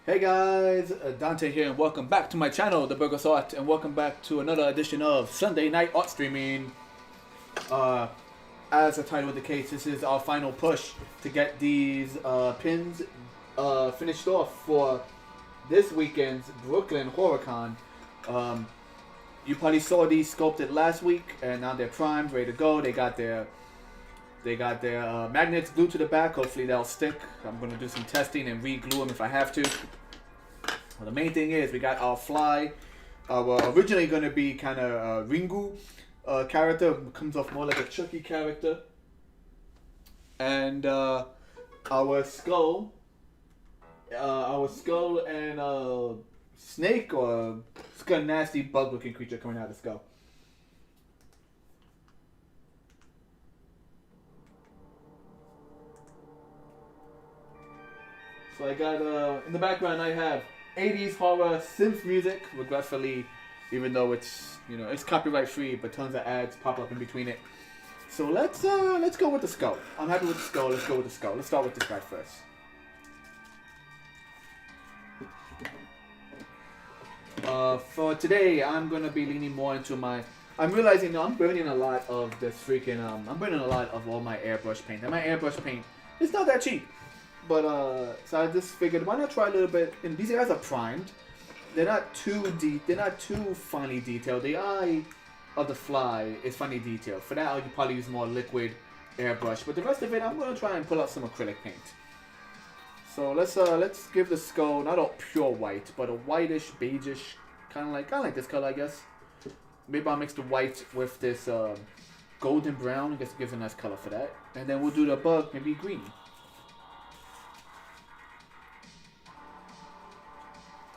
Hey guys, Dante here, and welcome back to my channel, The Burgos Art, and welcome back to another edition of Sunday Night Art Streaming. Uh, as the title indicates, this is our final push to get these pins finished off for this weekend's Brooklyn HorrorCon. You probably saw these sculpted last week, and now they're primed, ready to go. They got their magnets glued to the back. Hopefully they'll stick. I'm going to do some testing and re-glue them if I have to. Well, the main thing is we got our fly. Our originally going to be kind of Ringu character. Comes off more like a Chucky character. And our skull. And snake, or it's got a nasty bug-looking creature coming out of the skull. So I got, in the background I have 80s horror synth music, regretfully, even though it's, it's copyright free, but tons of ads pop up in between it. So let's go with the skull. I'm happy with the skull. Let's go with the skull. Let's start with this guy first. For today, I'm gonna be leaning more into I'm realizing I'm burning a lot of this freaking. I'm burning a lot of all my airbrush paint, and my airbrush paint is not that cheap. But so I just figured, why not try a little bit? And these guys are primed. They're not too deep. They're not too finely detailed. The eye of the fly is finely detailed. For that, I'll probably use more liquid airbrush. But the rest of it, I'm gonna try and pull out some acrylic paint. So let's give the skull not a pure white, but a whitish, beigeish, kind of like this color, I guess. Maybe I'll mix the white with this golden brown. I guess it gives a nice color for that. And then we'll do the bug, maybe green.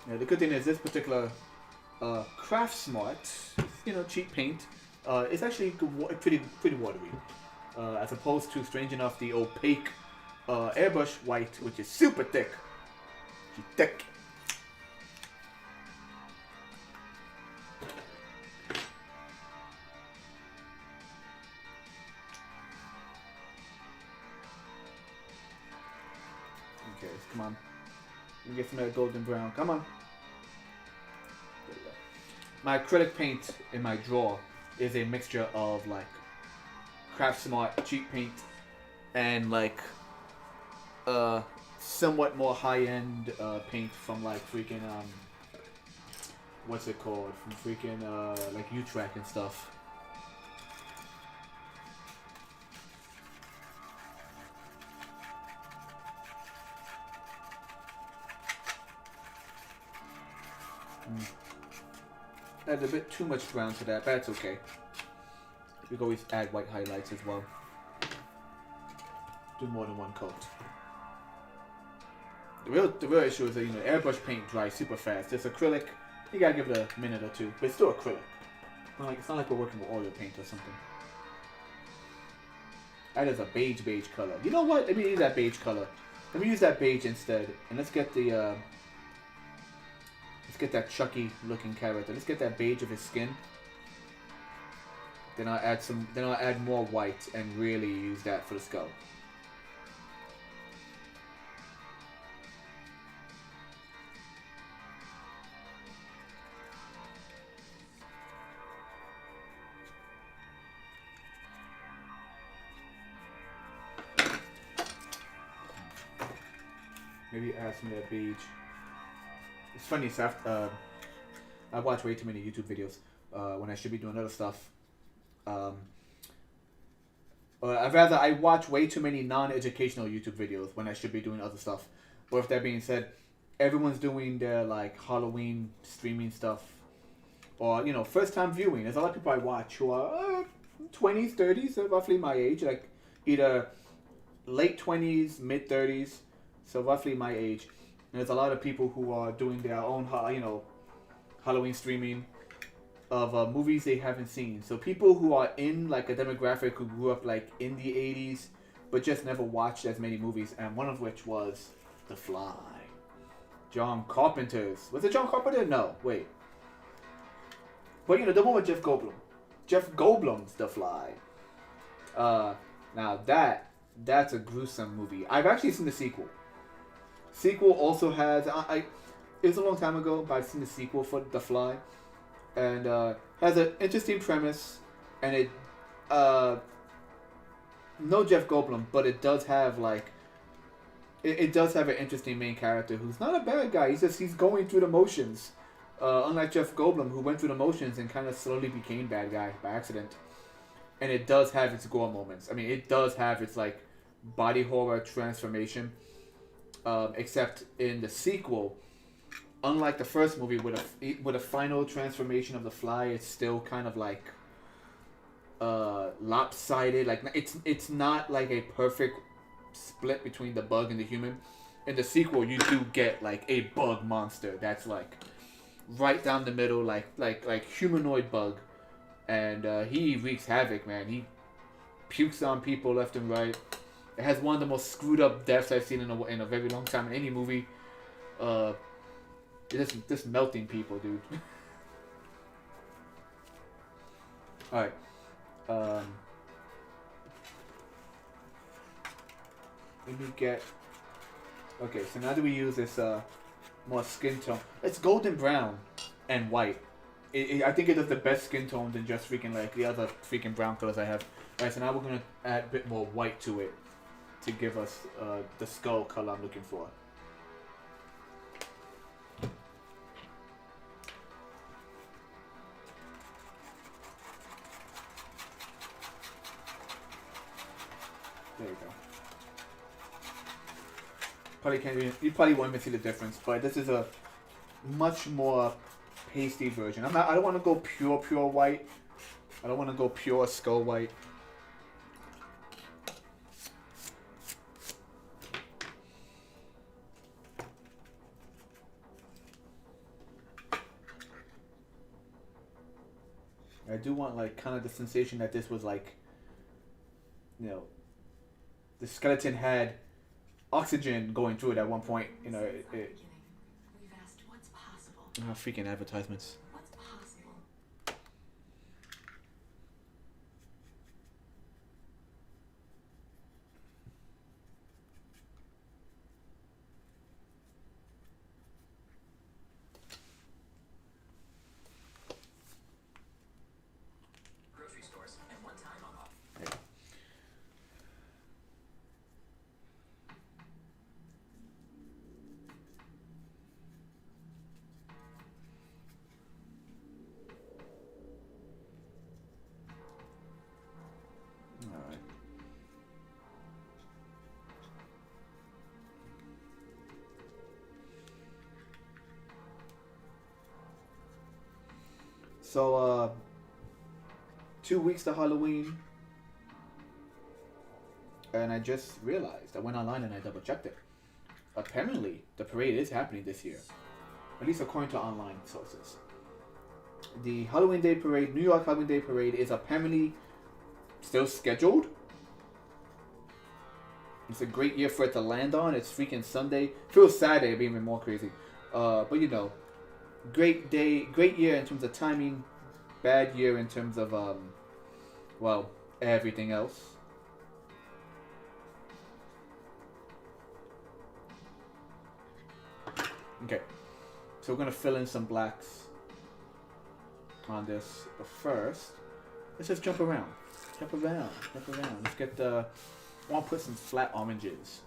Now, the good thing is this particular Craft Smart, cheap paint, it's actually pretty watery, as opposed to, strange enough, the opaque airbrush white, which is super thick. She's thick. Okay, come on. Let me get some of that golden brown. Come on. My acrylic paint in my drawer is a mixture of Craft Smart cheap paint and somewhat more high-end paint from freaking what's it called? From freaking U-Track and stuff. Add a bit too much brown to that, but that's okay. You can always add white highlights as well. Do more than one coat. The real issue is that airbrush paint dries super fast. This acrylic, you gotta give it a minute or two, but it's still acrylic. It's not like we're working with oil paint or something. That is a beige color. You know what? Let me use that beige color. Let me use that beige instead, and let's get the let's get that Chucky looking character. Let's get that beige of his skin. Then I'll add more white and really use that for the skull. Maybe add some of that beige. It's funny, so I watch way too many YouTube videos when I should be doing other stuff. I watch way too many non-educational YouTube videos when I should be doing other stuff. But with that being said, everyone's doing their Halloween streaming stuff, or first-time viewing. There's a lot of people I watch who are 20s, 30s, so roughly my age, either late 20s, mid 30s, so roughly my age. And there's a lot of people who are doing their own, Halloween streaming of movies they haven't seen. So people who are in a demographic who grew up in the 80s, but just never watched as many movies, and one of which was The Fly. John Carpenter's. Was it John Carpenter? No, wait. But the one with Jeff Goldblum. Jeff Goldblum's The Fly. Now that's a gruesome movie. I've actually seen the sequel. Sequel also has it was a long time ago, but I've seen the sequel for The Fly, and has an interesting premise, and it no Jeff Goldblum, but it does have like it does have an interesting main character who's not a bad guy. He's going through the motions. Unlike Jeff Goldblum, who went through the motions and kind of slowly became bad guy by accident. And it does have its gore moments. I mean, it does have its like body horror transformation. Except in the sequel, unlike the first movie, with a final transformation of the Fly, it's still kind of like lopsided. Like it's not like a perfect split between the bug and the human. In the sequel, you do get like a bug monster that's like right down the middle, like humanoid bug, and he wreaks havoc, man. He pukes on people left and right. It has one of the most screwed up deaths I've seen in a very long time in any movie. It's just melting people, dude. All right. Let me get. Okay, so now that we use this more skin tone, it's golden brown and white. I think it does the best skin tone than just freaking like the other freaking brown colors I have. Alright, so now we're gonna add a bit more white to it to give us the skull color I'm looking for. There you go. You probably won't even see the difference, but this is a much more pasty version. I don't want to go pure white. I don't want to go pure skull white. I do want like kind of the sensation that this was like, you know, the skeleton had oxygen going through it at one point. You know, We've asked what's possible. Oh, freaking advertisements. What's possible? Grocery stores at one time on off. Alright. So, 2 weeks to Halloween, and I just realized, I went online and I double checked it. Apparently, the parade is happening this year, at least according to online sources. The Halloween Day Parade, New York Halloween Day Parade, is apparently still scheduled. It's a great year for it to land on. It's freaking Sunday. Feels Saturday, it'd be even more crazy. But you know, great day, great year in terms of timing, bad year in terms of well, everything else. Okay, so we're gonna fill in some blacks on this, but first, let's just jump around. Jump around. Let's get the. I want to put some flat oranges.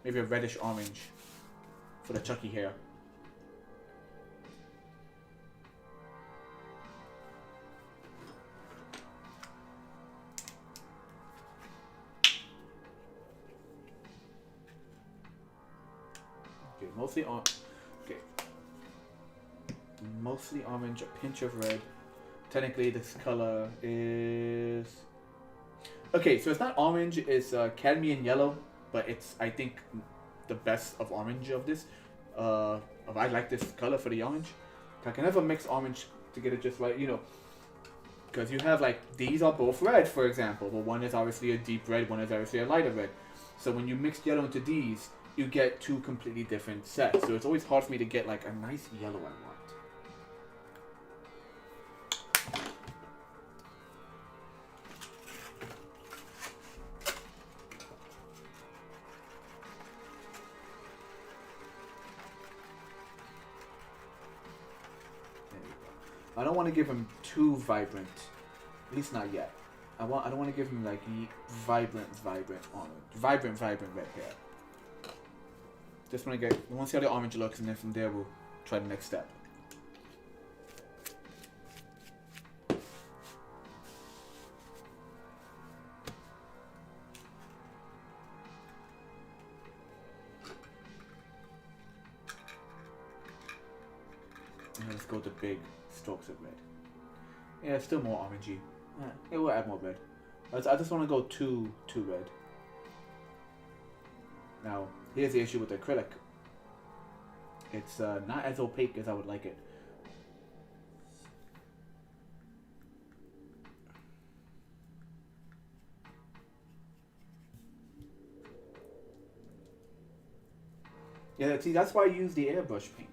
Maybe a reddish orange for the Chucky hair. Okay, mostly on. Okay, mostly orange, a pinch of red. Technically, this color is. Okay, so it's not orange, it's cadmium yellow, but it's, I think, the best of orange of this. I like this color for the orange. I can never mix orange to get it just right, you know, because you have like, these are both red, for example, but one is obviously a deep red, one is obviously a lighter red. So when you mix yellow into these, you get two completely different sets. So it's always hard for me to get like a nice yellow I want. I don't want to give him too vibrant. At least not yet. I don't want to give him like vibrant red hair. Just want to see how the orange looks, and then from there we'll try the next step. And let's go to big strokes of red. Yeah, still more orangey. Yeah, we'll add more red. I just want to go too red. Now, here's the issue with the acrylic. It's not as opaque as I would like it. Yeah, see, that's why I use the airbrush paint.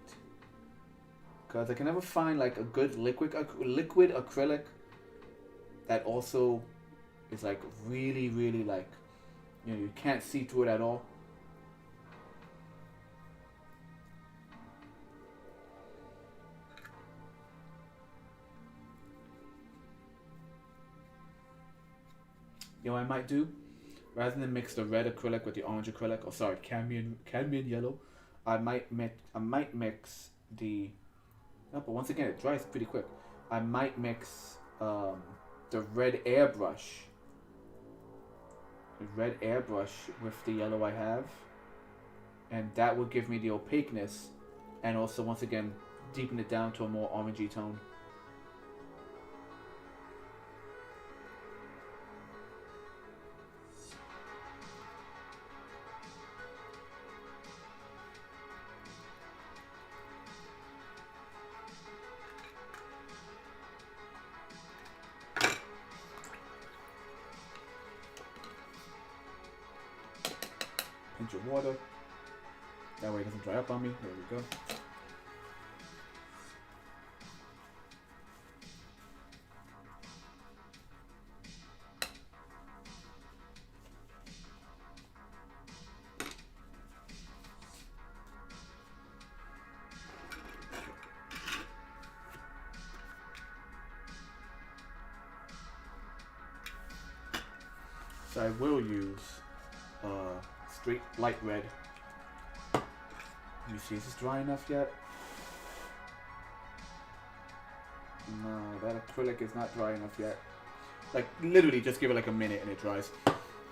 Because I can never find like a good liquid acrylic that also is like really like, you know, you can't see through it at all. You know what I might do? Rather than mix the red acrylic with the orange acrylic, or sorry, cadmium yellow, I might mix the. No, but once again, it dries pretty quick. I might mix the red airbrush with the yellow I have, and that will give me the opaqueness, and also once again deepen it down to a more orangey tone. Pinch of water. That way it doesn't dry up on me. There we go. So I will use straight light red. Let me see, is this dry enough yet? No, that acrylic is not dry enough yet. Like, literally just give it like a minute and it dries.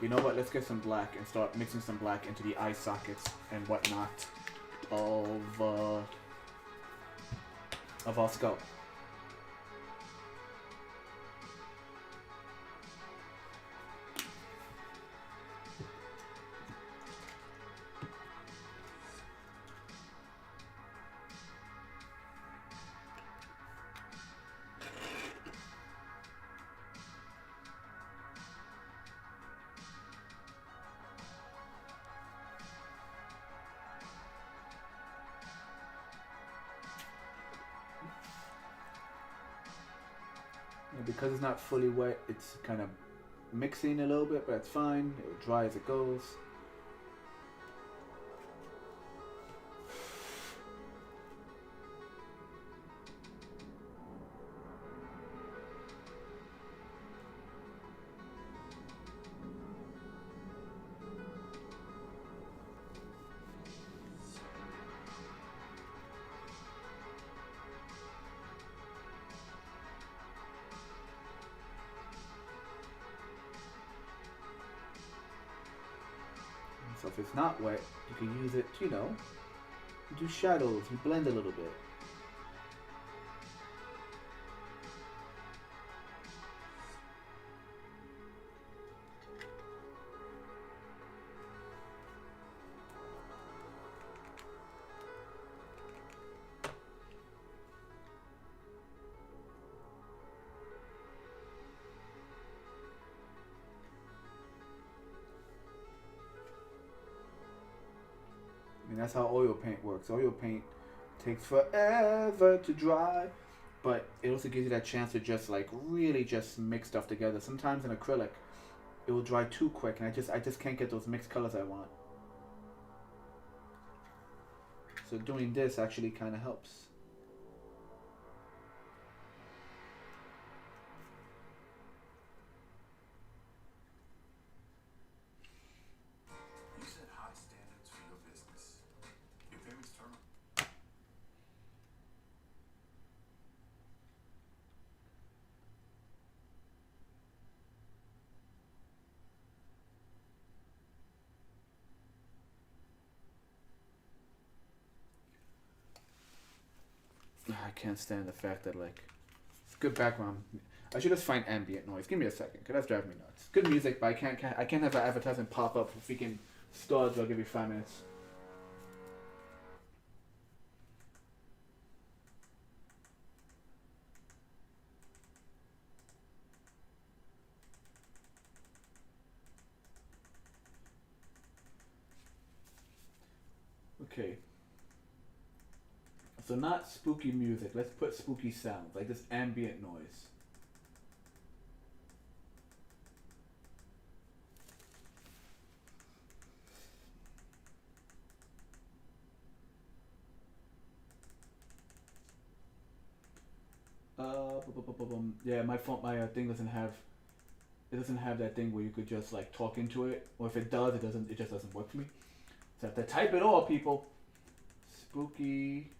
You know what, let's get some black and start mixing some black into the eye sockets and whatnot of our skull. Because it's not fully wet, it's kind of mixing a little bit, but it's fine. It will dry as it goes. So if it's not wet, you can use it, you know, you do shadows, you blend a little bit. And that's how oil paint works. Oil paint takes forever to dry, but it also gives you that chance to just like really just mix stuff together. Sometimes in acrylic, it will dry too quick, and I just can't get those mixed colors I want. So doing this actually kind of helps. can't stand the fact that like it's good background. I should just find ambient noise. Give me a second, cause that's driving me nuts. Good music, but I can't have an advertisement pop up for freaking Star Drug every 5 minutes. Okay. So not spooky music. Let's put spooky sounds, like this ambient noise. Yeah, my phone, my thing doesn't have. It doesn't have that thing where you could just like talk into it, or if it does, it doesn't. It just doesn't work for me. So I have to type it all, people. Spooky.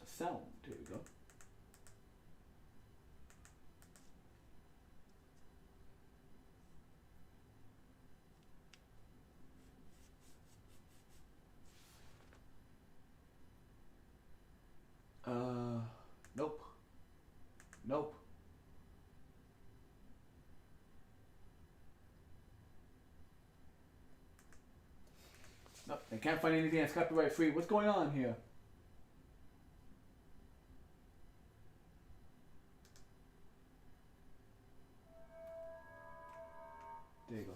Sound. There you go. Nope. Nope. Nope. They can't find anything that's copyright free. What's going on here? There you go.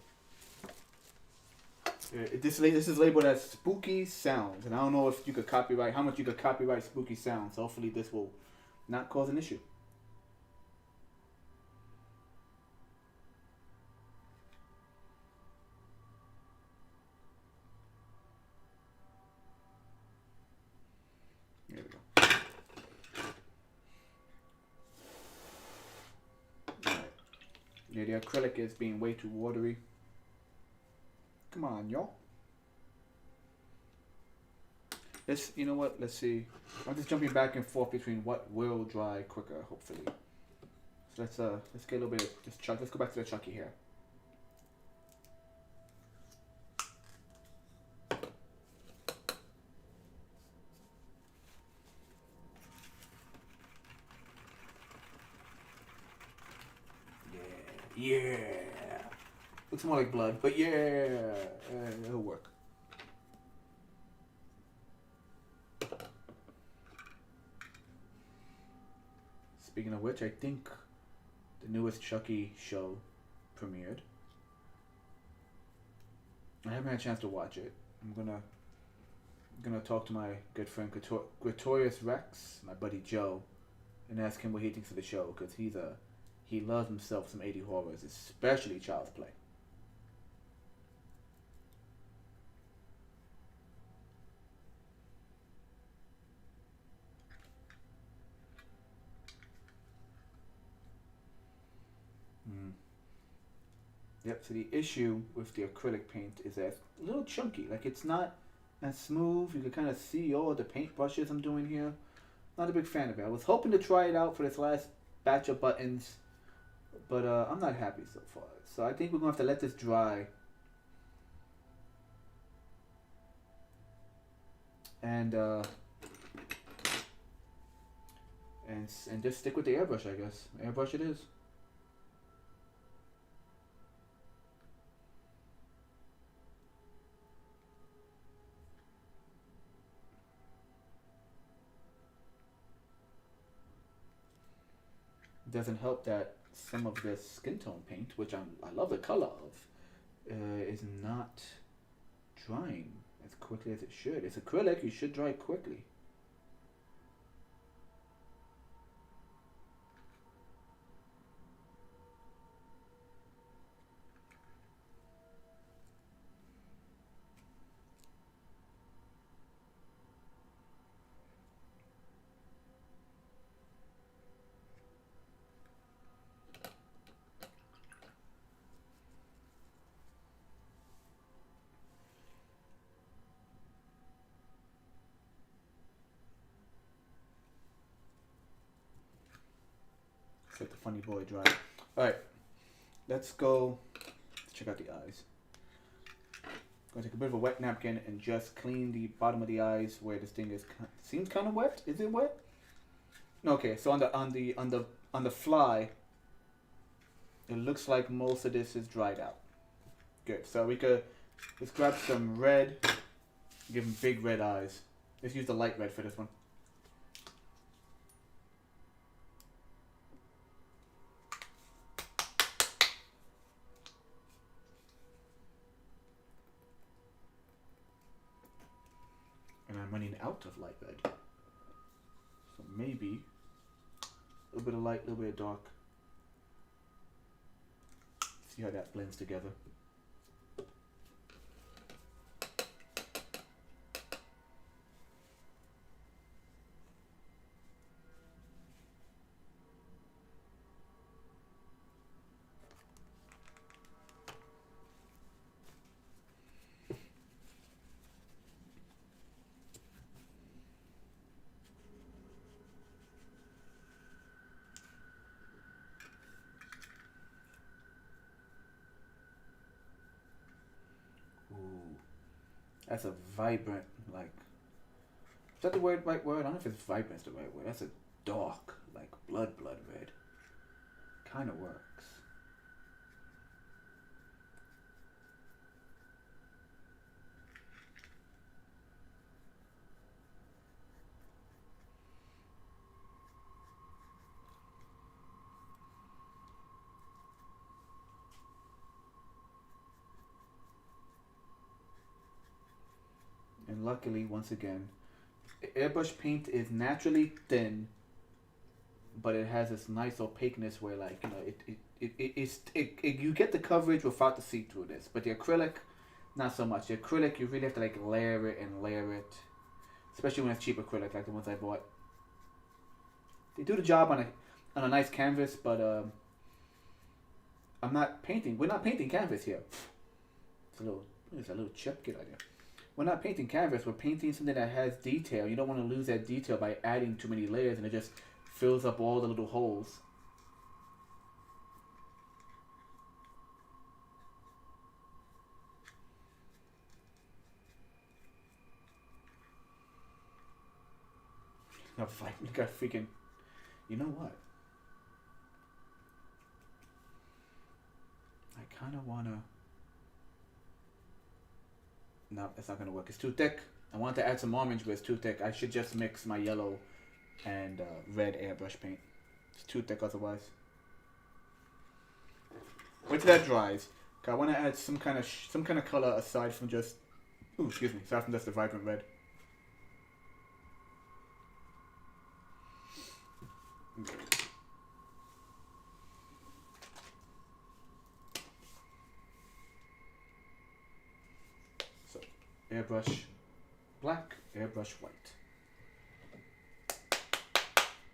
This is labeled as spooky sounds, and I don't know if you could copyright how much you could copyright spooky sounds. Hopefully, this will not cause an issue. There we go. Alright. Yeah, the acrylic is being way too watery. Come on, y'all. You know what? Let's see. I'm just jumping back and forth between what will dry quicker, hopefully. So let's get a little bit of just Chuck. Let's go back to the Chucky here. Yeah. Looks more like blood, but yeah, it'll work. Speaking of which, I think the newest Chucky show premiered. I haven't had a chance to watch it. I'm gonna talk to my good friend Gretorius Rex, my buddy Joe, and ask him what he thinks of the show, because he loves himself some 80 horrors, especially Child's Play. Yep, so the issue with the acrylic paint is that it's a little chunky. Like, it's not as smooth. You can kind of see all the paint brushes I'm doing here. Not a big fan of it. I was hoping to try it out for this last batch of buttons, but I'm not happy so far. So I think we're going to have to let this dry. And just stick with the airbrush, I guess. Airbrush it is. Doesn't help that some of this skin tone paint, which I love the color of, is not drying as quickly as it should. It's acrylic, you should dry quickly. Let the funny boy dry. Alright. Let's go. Let's check out the eyes. Gonna take a bit of a wet napkin and just clean the bottom of the eyes where this thing is. Seems kind of wet. Is it wet? Okay, so on the fly, it looks like most of this is dried out. Good. So we could let's grab some red. Give him big red eyes. Let's use the light red for this one. And I'm running out of light red. So maybe a little bit of light, a little bit of dark. See how that blends together. Ooh, that's a vibrant, like, is that the right word? I don't know if it's vibrant is the right word. That's a dark, like blood red. Kind of works. And luckily, once again, airbrush paint is naturally thin, but it has this nice opaqueness where, like, you know, you get the coverage without the see-throughness. But the acrylic, not so much. The acrylic, you really have to like layer it and layer it, especially when it's cheap acrylic like the ones I bought. They do the job on a nice canvas, but I'm not painting. We're not painting canvas here. It's a little chip. Get out of here. We're not painting canvas. We're painting something that has detail. You don't want to lose that detail by adding too many layers, and it just fills up all the little holes. Now, finally got freaking. You know what? I kind of wanna. No, it's not gonna work. It's too thick. I wanted to add some orange, but it's too thick. I should just mix my yellow and red airbrush paint. It's too thick otherwise. Wait till that dries. Cause I want to add some kind of color aside from just. Ooh, excuse me. Aside from just the vibrant red. Okay. So, airbrush black, airbrush white.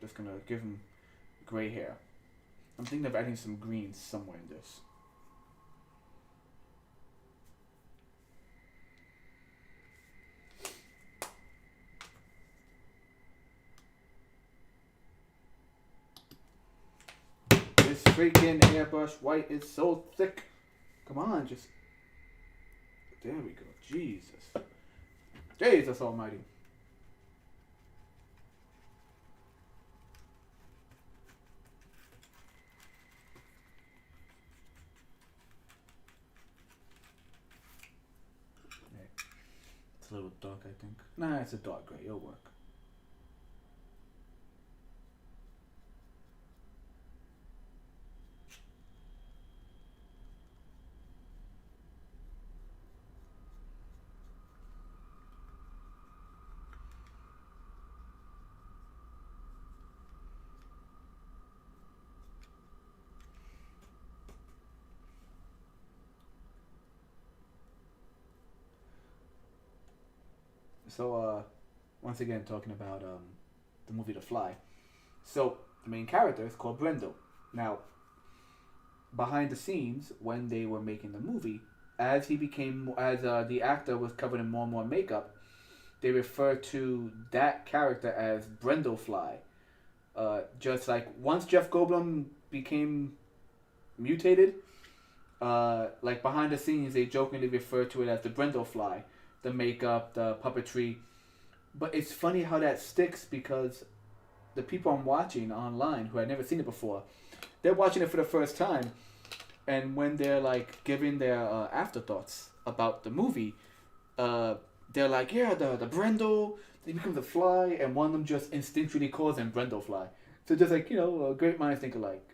Just gonna give him gray hair. I'm thinking of adding some greens somewhere in this. This freaking airbrush white is so thick. Come on, just. There we go. Jesus. Jesus almighty. It's a little dark, I think. Nah, it's a dark gray. It'll work. So, once again, talking about the movie The Fly. So, the main character is called Brendel. Now, behind the scenes, when they were making the movie, as the actor was covered in more and more makeup, they refer to that character as Brendel Fly. Just like once Jeff Goldblum became mutated, Like behind the scenes, they jokingly refer to it as the Brendel fly, the makeup, the puppetry. But it's funny how that sticks because the people I'm watching online who had never seen it before, they're watching it for the first time, and when they're like giving their afterthoughts about the movie, uh, they're like, yeah, the Brendel, they become the fly, and one of them just instinctually calls him Brendel fly. So just like great minds think alike.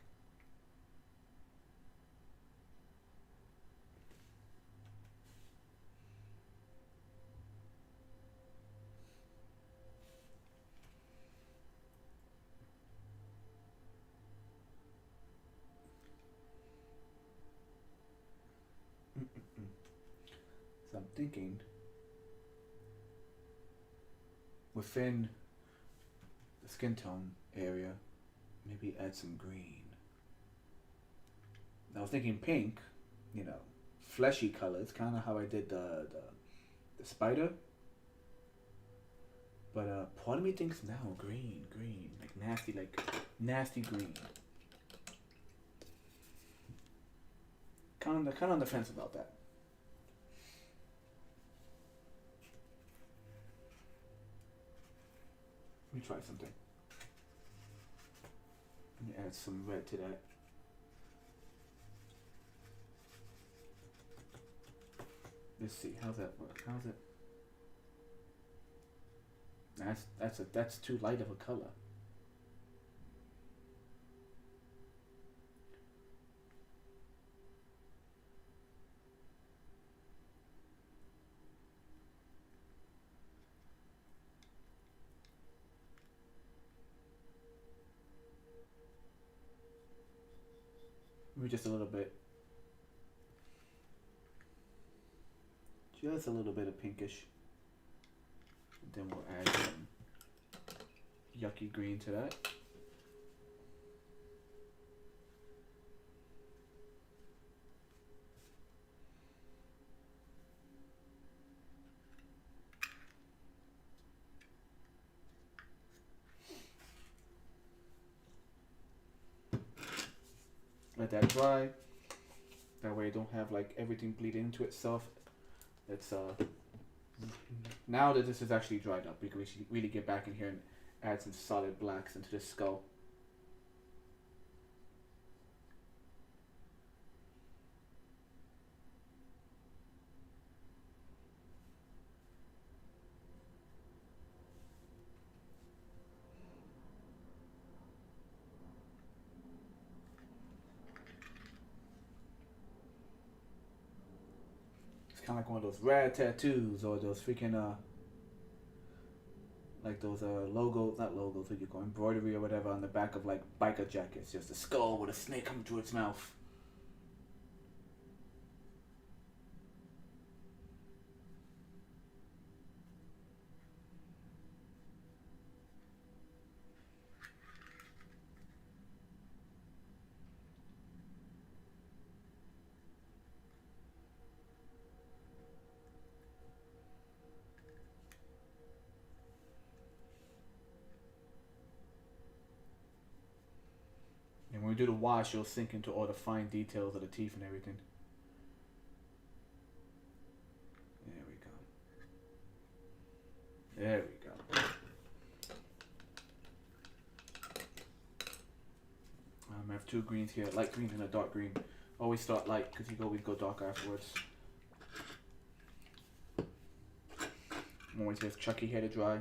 So I'm thinking within the skin tone area, maybe add some green. I was thinking pink, you know, fleshy colors, kind of how I did the spider. But part of me thinks now green, like nasty green. Kind of on the fence about that. Let me try something. Let me add some red to that. Let's see, how's that work? How's it? That's too light of a color. Maybe just a little bit. Just a little bit of pinkish. And then we'll add some yucky green to that. Let that dry. That way, I don't have like everything bleed into itself. It's now that this is actually dried up, we can really get back in here and add some solid blacks into the skull. It's kind of like one of those rad tattoos or those freaking like those logos, not logos, what you call embroidery or whatever on the back of like biker jackets. Just a skull with a snake coming through its mouth. And when we do the wash, you'll sink into all the fine details of the teeth and everything. There we go. There we go. I have two greens here, light green and a dark green. Always start light because you always go dark afterwards. I'm always give Chucky hair to dry.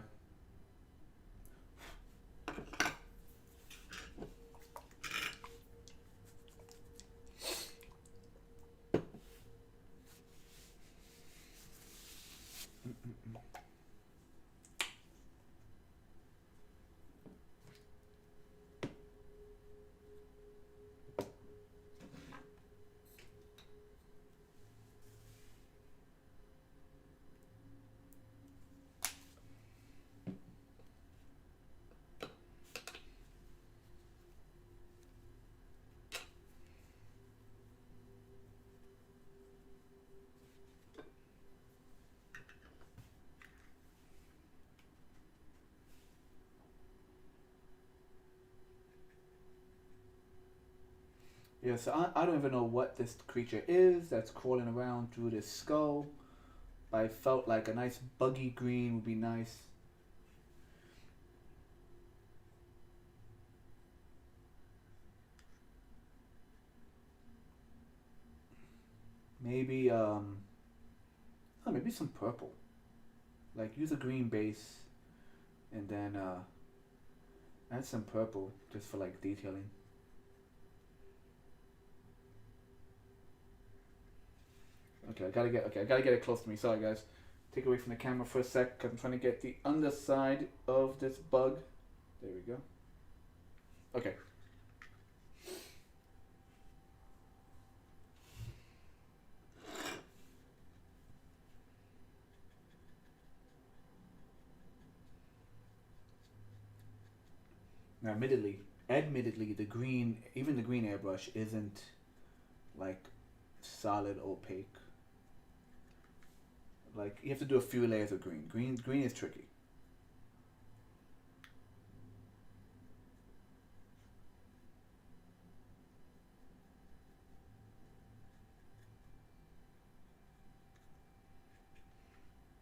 Yeah, so I don't even know what this creature is that's crawling around through this skull. But I felt like a nice buggy green would be nice. Maybe maybe some purple. Like use a green base and then add some purple just for like detailing. Okay, I gotta get it close to me. Sorry guys. Take away from the camera for a sec because I'm trying to get the underside of this bug. There we go. Okay. Now, admittedly, the green, even the green airbrush isn't like solid opaque. Like you have to do a few layers of green. Green is tricky.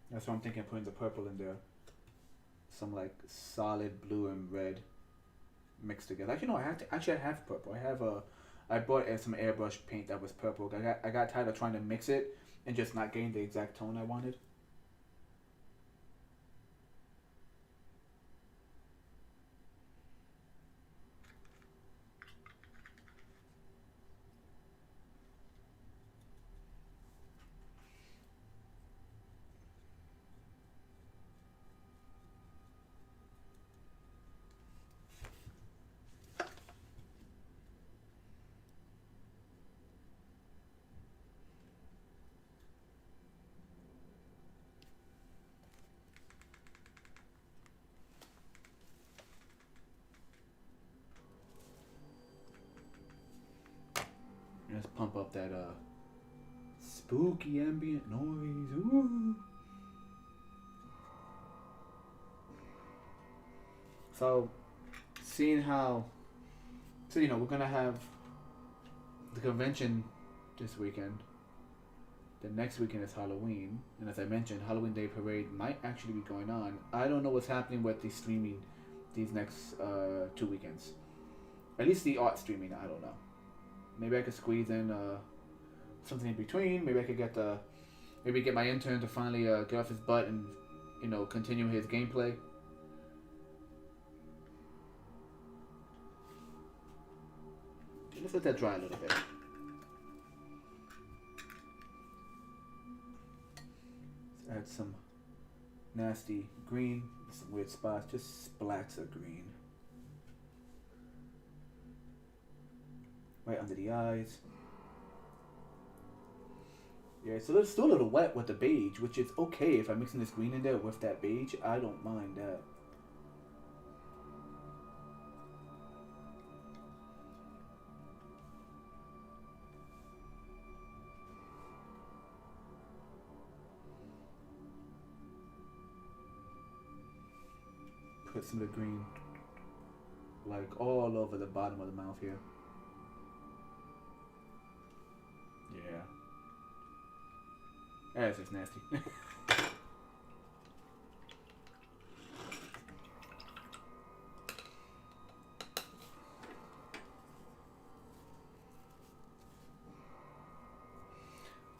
That's why I'm thinking of putting the purple in there. Some like solid blue and red mixed together. Actually, no, I have purple. I bought some airbrush paint that was purple. I got tired of trying to mix it and just not getting the exact tone I wanted. Let's pump up that spooky ambient noise. Ooh. So, seeing how, so we're gonna have the convention this weekend. The next weekend is Halloween, and as I mentioned, Halloween Day Parade might actually be going on. I don't know what's happening with the streaming these next 2 weekends. At least the art streaming, I don't know. Maybe I could squeeze in something in between. Maybe I could get my intern to finally get off his butt and continue his gameplay. Okay, let's let that dry a little bit. Let's add some nasty green, some weird spots, just splats of green. Right under the eyes. Yeah, so it's still a little wet with the beige, which is okay if I'm mixing this green in there with that beige. I don't mind that. Put some of the green like all over the bottom of the mouth here. Yeah. That's just nasty.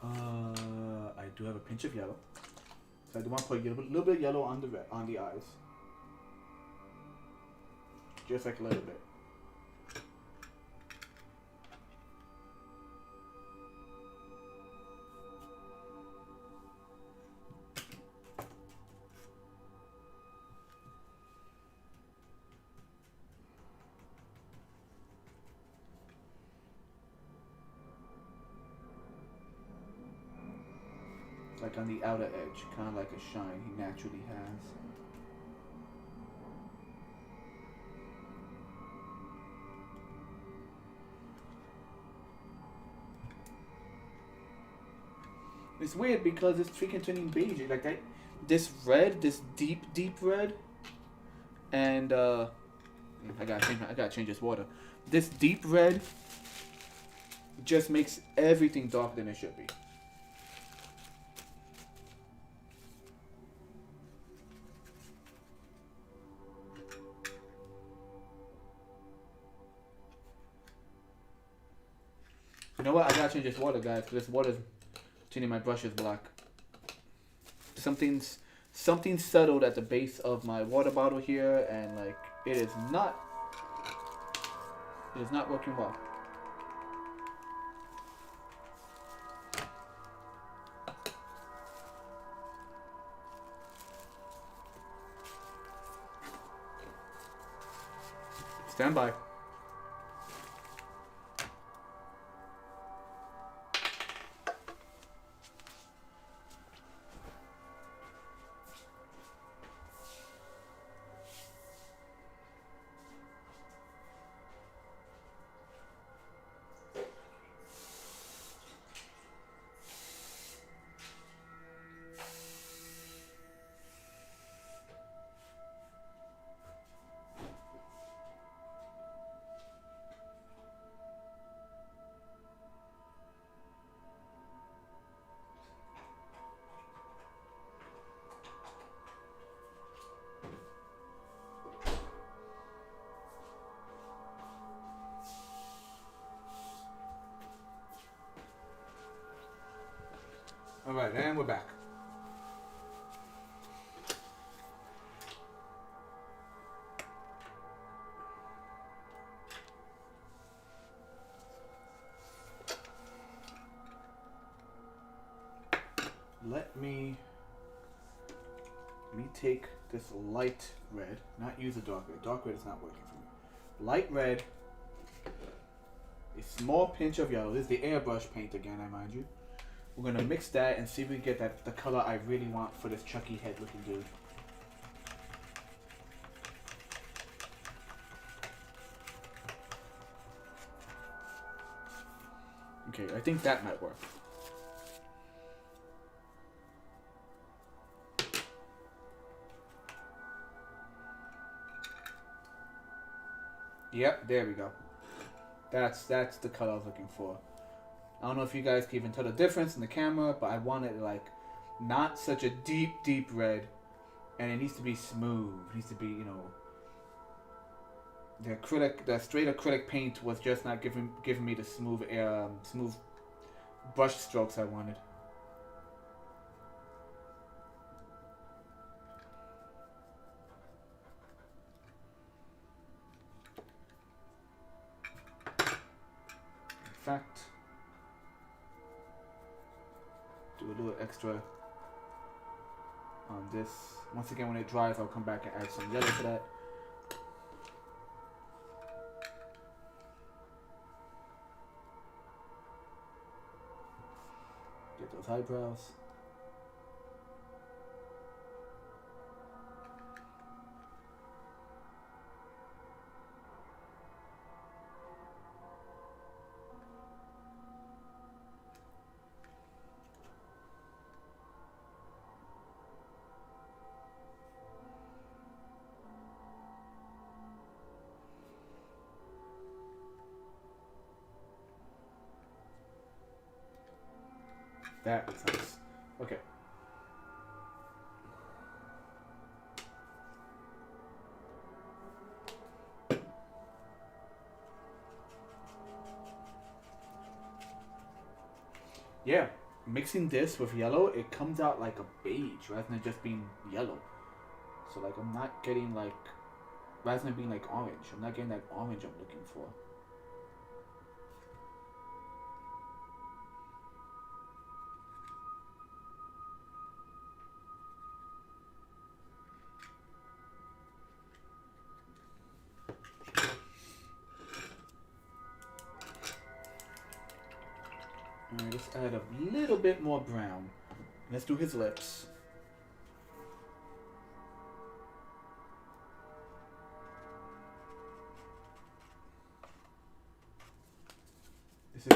I do have a pinch of yellow. So I do want to put a little bit of yellow on the eyes. Just like a little bit. Like on the outer edge, kind of like a shine he naturally has. It's weird because it's freaking turning beige. Like this red, this deep red, and I gotta change this water. This deep red just makes everything darker than it should be. You know what? I gotta change this water, guys, because this water's turning my brushes black. Something's settled at the base of my water bottle here, and like it is not working well. Stand by. Alright, and we're back. Let me take this light red, not use the dark red. Dark red is not working for me. Light red, a small pinch of yellow. This is the airbrush paint again, I mind you. We're gonna mix that and see if we get the color I really want for this Chucky head looking dude. Okay, I think that might work. Yep, there we go. That's the color I was looking for. I don't know if you guys can even tell the difference in the camera, but I want it like not such a deep red, and it needs to be smooth. It needs to be, you know, the straight acrylic paint was just not giving me the smooth brush strokes I wanted. In fact, do a little extra on this. Once again, when it dries, I'll come back and add some yellow to that. Get those eyebrows. That looks nice. Okay. Yeah, mixing this with yellow, it comes out like a beige rather than just being yellow. So like I'm not getting like, rather than being like orange, I'm not getting that orange I'm looking for. Alright, let's add a little bit more brown. Let's do his lips. This is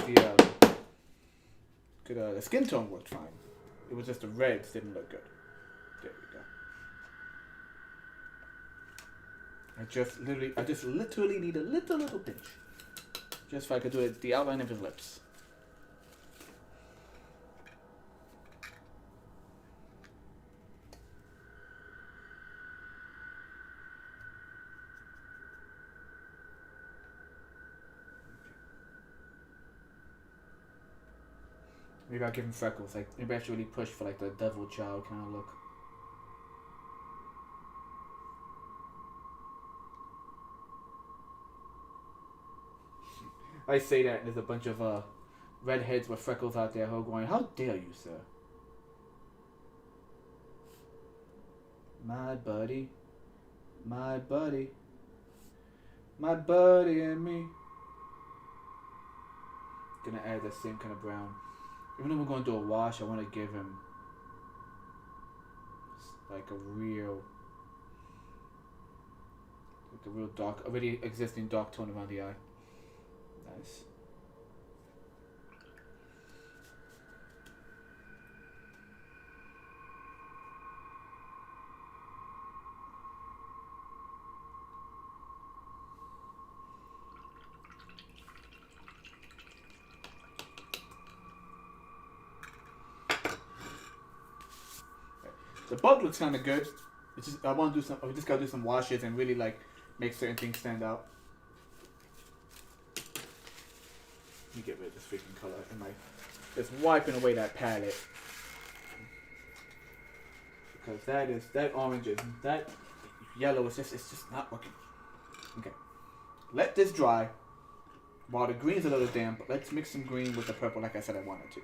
the skin tone worked fine. It was just the reds didn't look good. There we go. I just literally need a little pinch. Just so I could do it, the outline of his lips. Maybe I'll give him freckles. Like maybe I should really push for like the devil child kind of look. I say that and there's a bunch of redheads with freckles out there who are going, "How dare you, sir?" My buddy, my buddy, my buddy and me. Gonna add that same kind of brown. Even though we're gonna do a wash, I want to give him like a real dark, already existing dark tone around the eye. Nice. The bug looks kind of good. It's just I want to do some. We just gotta do some washes and really like make certain things stand out. Let me get rid of this freaking color in my. Just wiping away that palette because that orange is that yellow is it's just not working. Okay, let this dry. While the green's a little damp, let's mix some green with the purple like I said I wanted to.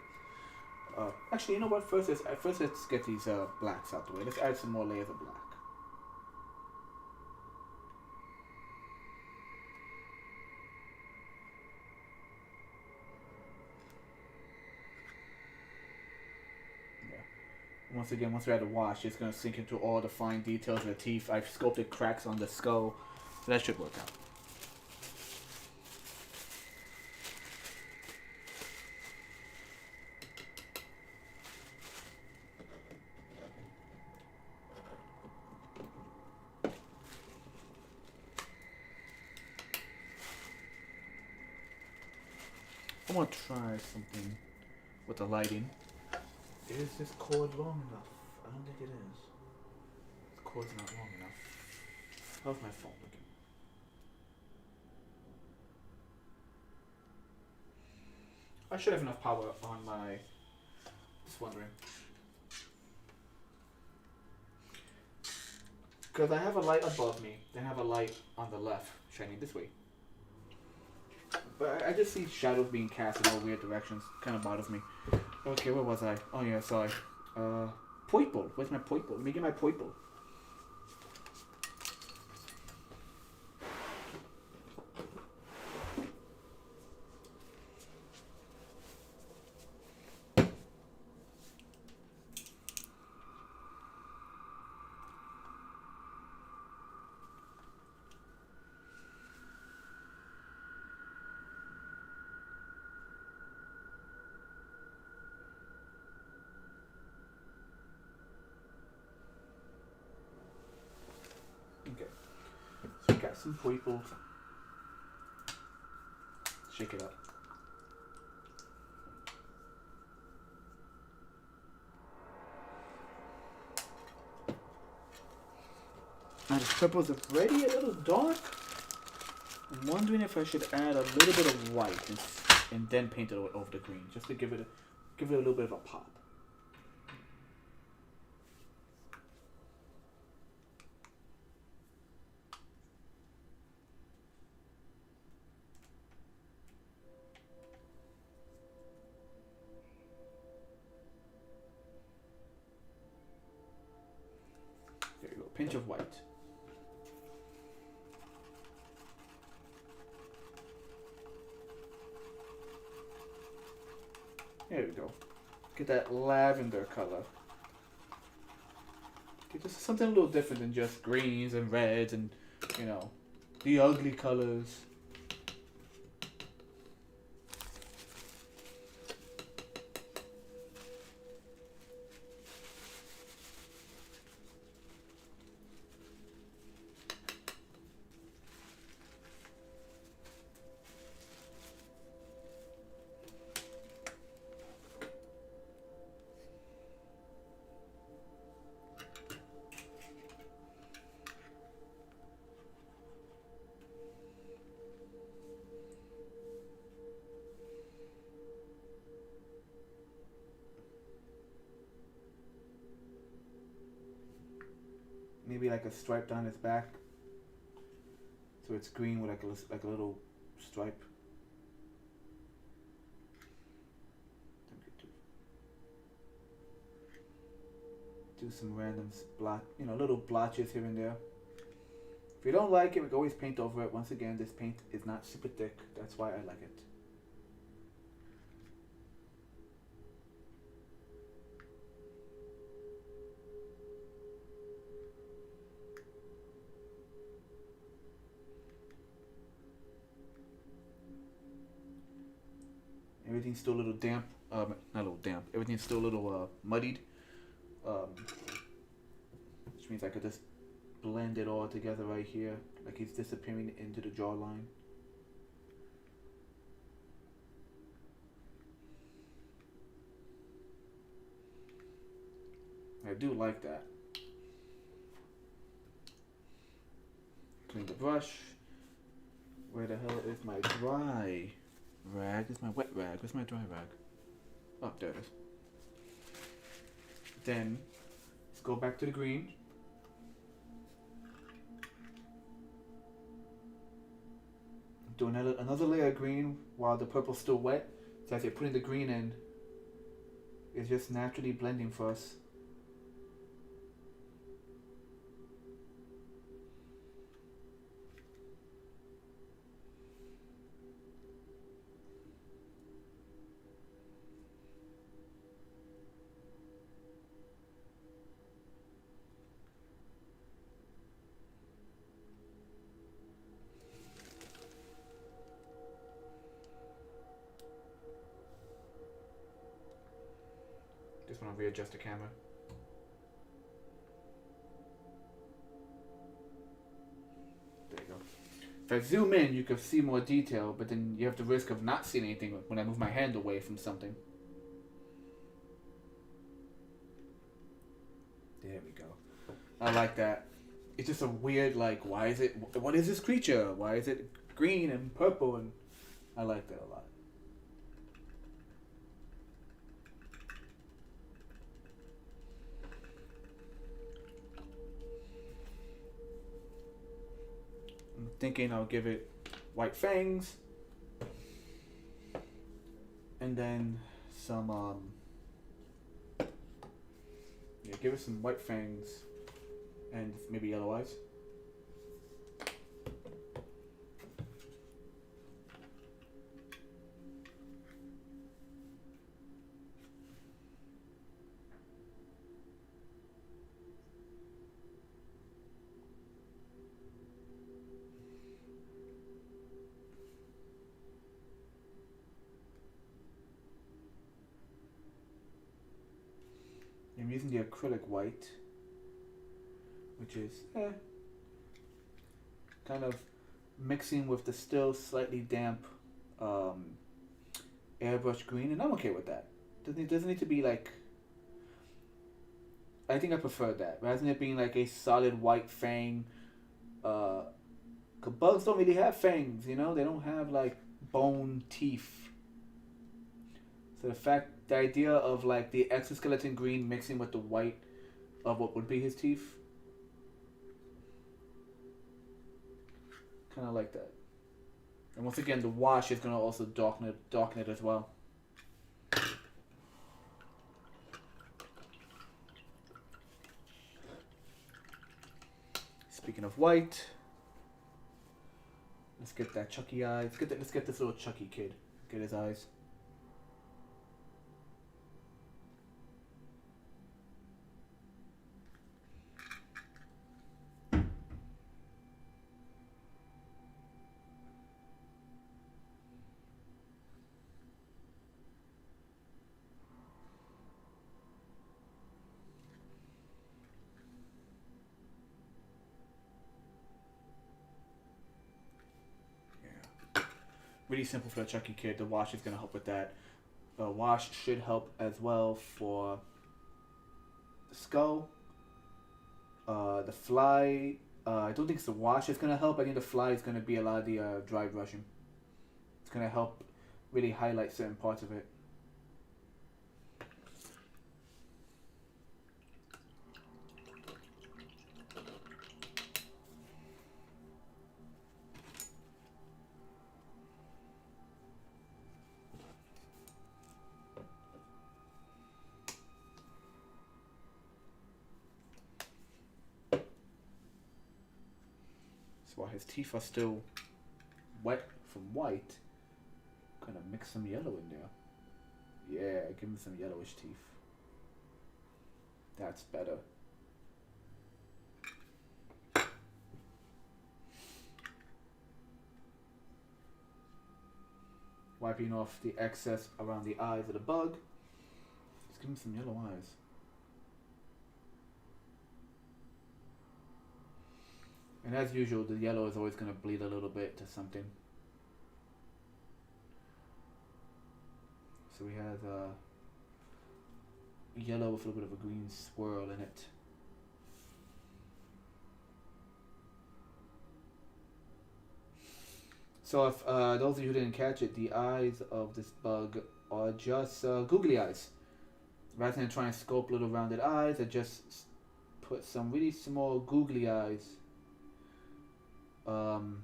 Actually, you know what? First let's get these blacks out the way. Let's add some more layers of black. Yeah. Once again, once we add the wash, it's gonna sink into all the fine details of the teeth. I've sculpted cracks on the skull. So that should work out. I want to try something with the lighting. Is this cord long enough? I don't think it is. The cord's not long enough. How's my phone looking? I should have enough power on my... Just wondering. Because I have a light above me, then I have a light on the left, shining this way. But I just see shadows being cast in all weird directions. Kind of bothers me. Okay, where was I? Oh yeah, sorry. Poiple. Where's my poiple? Let me get my poiple. Okay. So we got some poiple. Shake it up. Now the purple's already a little dark. I'm wondering if I should add a little bit of white and then paint it over the green, just to give it a little bit of a pop. There you go, pinch of white. There we go. Get that lavender color. Get just something a little different than just greens and reds and, you know, the ugly colors. maybe like a stripe down its back, so it's green with like a little stripe. Do some random little blotches here and there. If you don't like it, we can always paint over it. Once again, this paint is not super thick. That's why I like it. Everything's still a little damp. Not a little damp. Everything's still a little muddied. Which means I could just blend it all together right here, like he's disappearing into the jawline. I do like that. Clean the brush. Where the hell is my dry rag? Is my wet rag? Where's my dry rag? Oh, there it is. Then let's go back to the green. Do another layer of green while the purple's still wet. So as you're putting the green in, it's just naturally blending for us. Just want to readjust the camera. There you go. If I zoom in, you can see more detail, but then you have the risk of not seeing anything when I move my hand away from something. There we go. I like that. It's just a weird, like, what is this creature? Why is it green and purple? And I like that a lot. I'm thinking I'll give it white fangs, and then some give it some white fangs and maybe yellow eyes. I'm using the acrylic white, which is kind of mixing with the still slightly damp airbrush green, and I'm okay with that. Doesn't need to be like. I think I prefer that rather than it being like a solid white fang. Bugs don't really have fangs, you know. They don't have like bone teeth. So the idea of like the exoskeleton green mixing with the white of what would be his teeth, kind of like that. And once again, the wash is gonna also darken it as well. Speaking of white, let's get that Chucky eye. Let's get this little Chucky kid. Get his eyes. Really simple for the Chucky kid. The wash is going to help with that. The wash should help as well for the skull. The fly, I don't think the wash is going to help. I think the fly is going to be a lot of the dry brushing. It's going to help really highlight certain parts of it. So while his teeth are still wet from white, I'm gonna mix some yellow in there. Yeah, give him some yellowish teeth. That's better. Wiping off the excess around the eyes of the bug. Just give him some yellow eyes. And as usual, the yellow is always going to bleed a little bit to something. So we have yellow with a little bit of a green swirl in it. So if those of you who didn't catch it, the eyes of this bug are just googly eyes. Rather than trying to sculpt little rounded eyes, I just put some really small googly eyes. And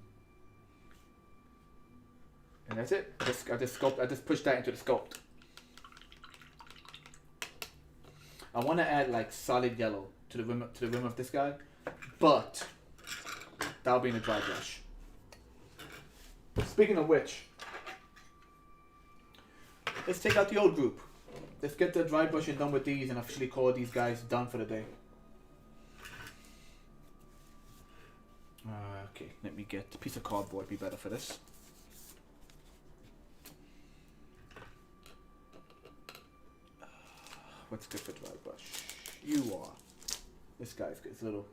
that's it. I just pushed that into the sculpt. I want to add like solid yellow to the rim of this guy, but that'll be in a dry brush. Speaking of which, let's take out the old group. Let's get the dry brushing done with these and officially call these guys done for the day. Okay, let me get a piece of cardboard, be better for this. What's good for dry brush? You are. This guy's good. It's a little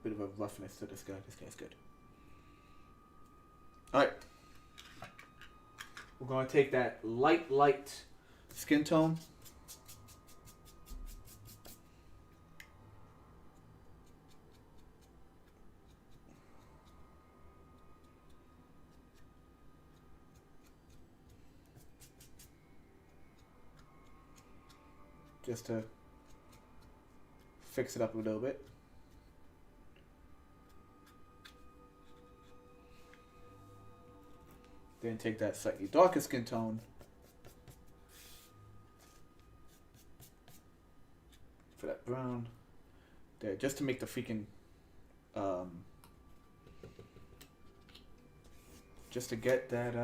bit of a roughness to this guy. This guy's good. Alright. We're going to take that light skin tone. Just to fix it up a little bit. Then take that slightly darker skin tone. For that brown. There, just to make the freaking just to get that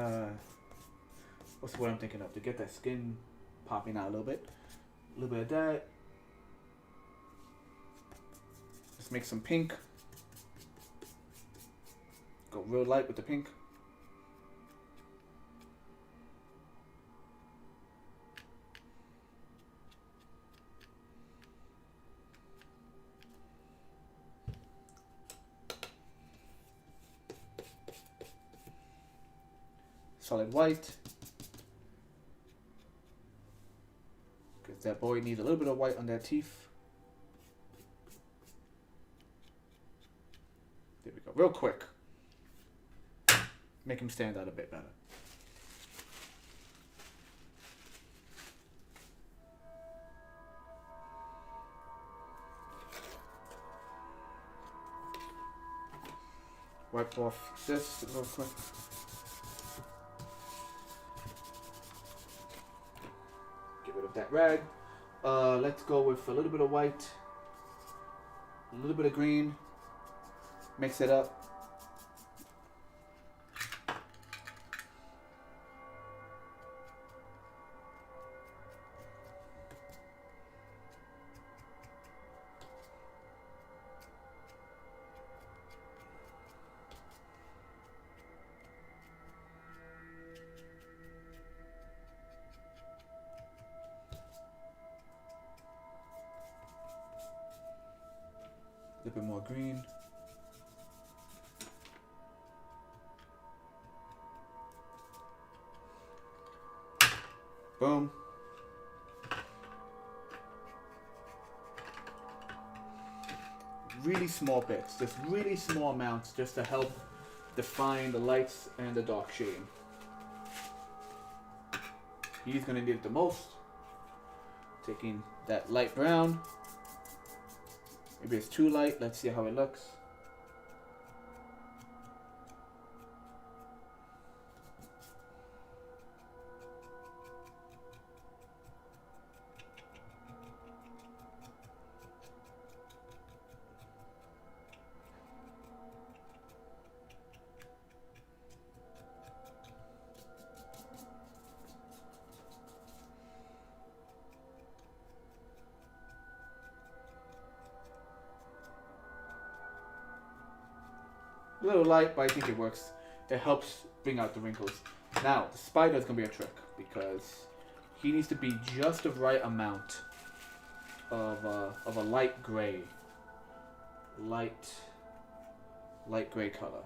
what's the word I'm thinking of? To get that skin popping out a little bit. A little bit of that. Let's make some pink. Go real light with the pink. Solid white. Because that boy needs a little bit of white on their teeth. There we go. Real quick. Make him stand out a bit better. Wipe off this real quick. That rag. Let's go with a little bit of white, a little bit of green, mix it up. A little bit more green. Boom. Really small bits, just really small amounts, just to help define the lights and the dark shading. He's gonna need it the most. Taking that light brown. Maybe it's too light. Let's see how it looks. A little light, but I think it works. It helps bring out the wrinkles. Now, the spider is going to be a trick because he needs to be just the right amount of a light gray. Light gray color.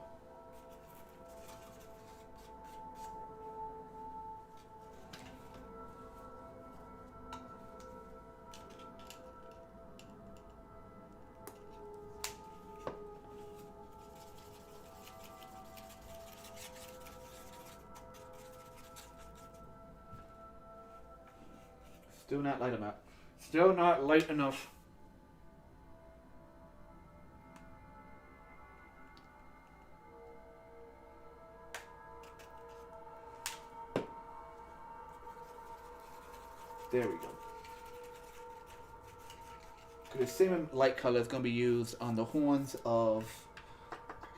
Still not light enough. Still not light enough. There we go. The same light color is going to be used on the horns of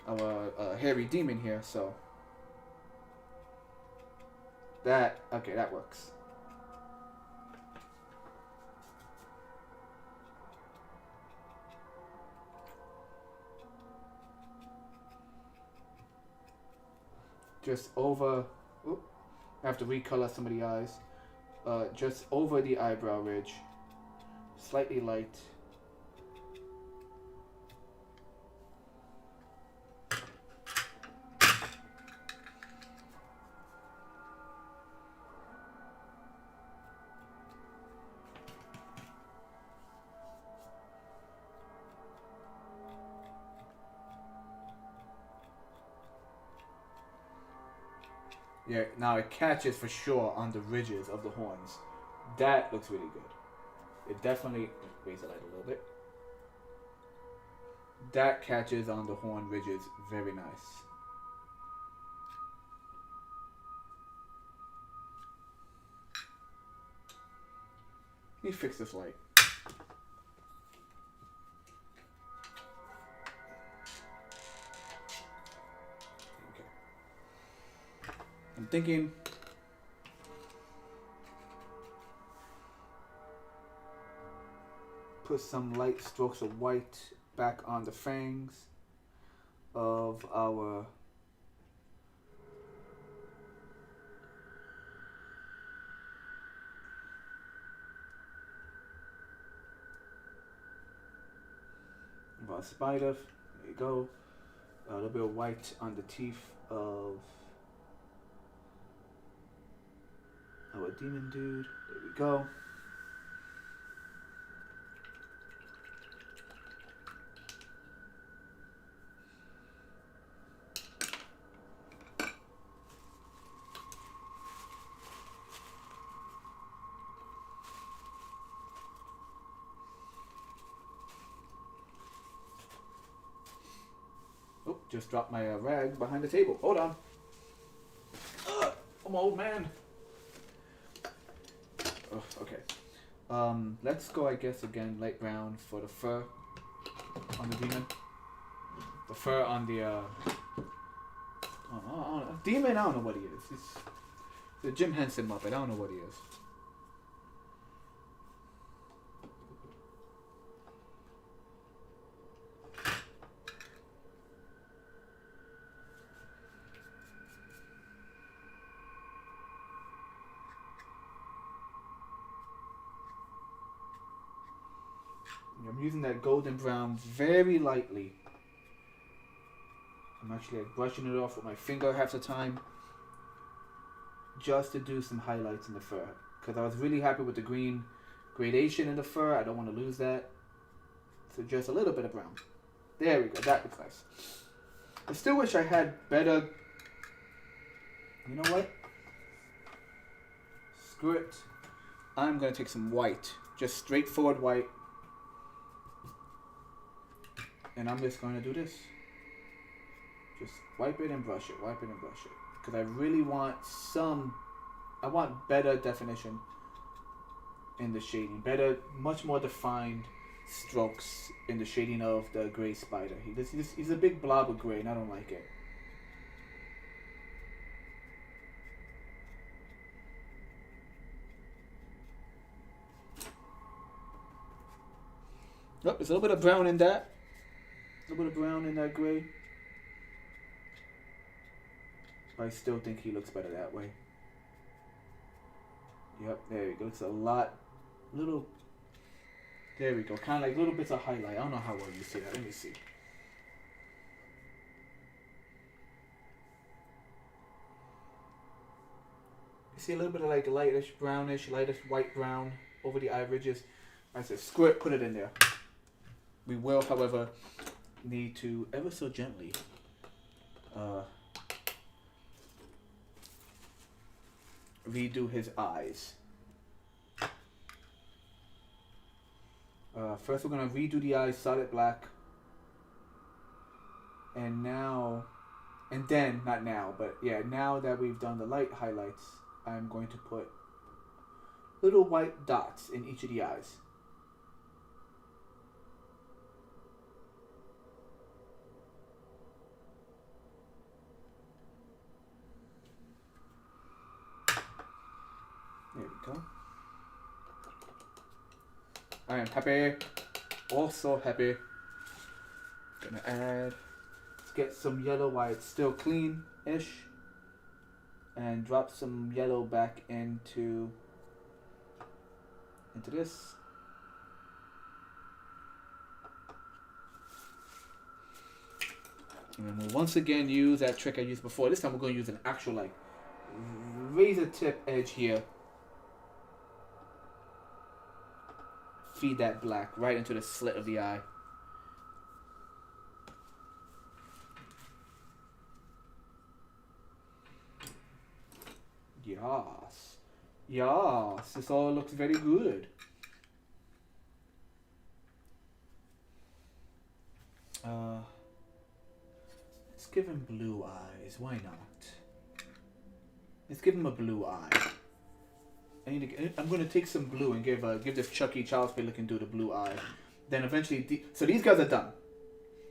our hairy demon here, so that works. Just over. I have to recolor some of the eyes. Just over the eyebrow ridge, slightly light. Yeah, now it catches for sure on the ridges of the horns. That looks really good. It definitely, raise the light a little bit. That catches on the horn ridges very nice. Let me fix this light. I'm thinking put some light strokes of white back on the fangs of our spider. There you go. A little bit of white on the teeth of our demon dude. There we go. Oh, just dropped my rag behind the table. Hold on. I'm an old man. Oh, okay. Let's go, I guess, again, light brown for the fur on the demon. The fur on the, demon, I don't know what he is. He's the Jim Henson Muppet. I don't know what he is. I'm using that golden brown very lightly. I'm actually brushing it off with my finger half the time just to do some highlights in the fur. Because I was really happy with the green gradation in the fur. I don't want to lose that. So just a little bit of brown. There we go. That looks nice. I still wish I had better... You know what? Screw it. I'm going to take some white. Just straightforward white. And I'm just going to do this. Just wipe it and brush it. Wipe it and brush it. Because I really want I want better definition in the shading. Better, much more defined strokes in the shading of the gray spider. He's a big blob of gray and I don't like it. Oh, there's a little bit of brown in that. A little bit of brown in that gray. But I still think he looks better that way. Yep, there we go. Looks a lot, little. There we go. Kind of like little bits of highlight. I don't know how well you see that. Let me see. You see a little bit of like lightish brownish, lightish white brown over the eye ridges. I said, screw it, put it in there. We will, however, need to ever so gently redo his eyes. First, we're gonna redo the eyes solid black, and then not now, but yeah, now that we've done the light highlights, I'm going to put little white dots in each of the eyes. There we go. I am happy. Also happy. Gonna add. Let's get some yellow while it's still clean-ish. And drop some yellow back into this. And then we'll once again use that trick I used before. This time we're going to use an actual like razor tip edge here. Feed that black right into the slit of the eye. Yes. Yes. This all looks very good. Let's give him blue eyes. Why not? Let's give him a blue eye. I'm going to take some blue and give this Chucky Child's Play looking dude a blue eye. Then eventually, so these guys are done.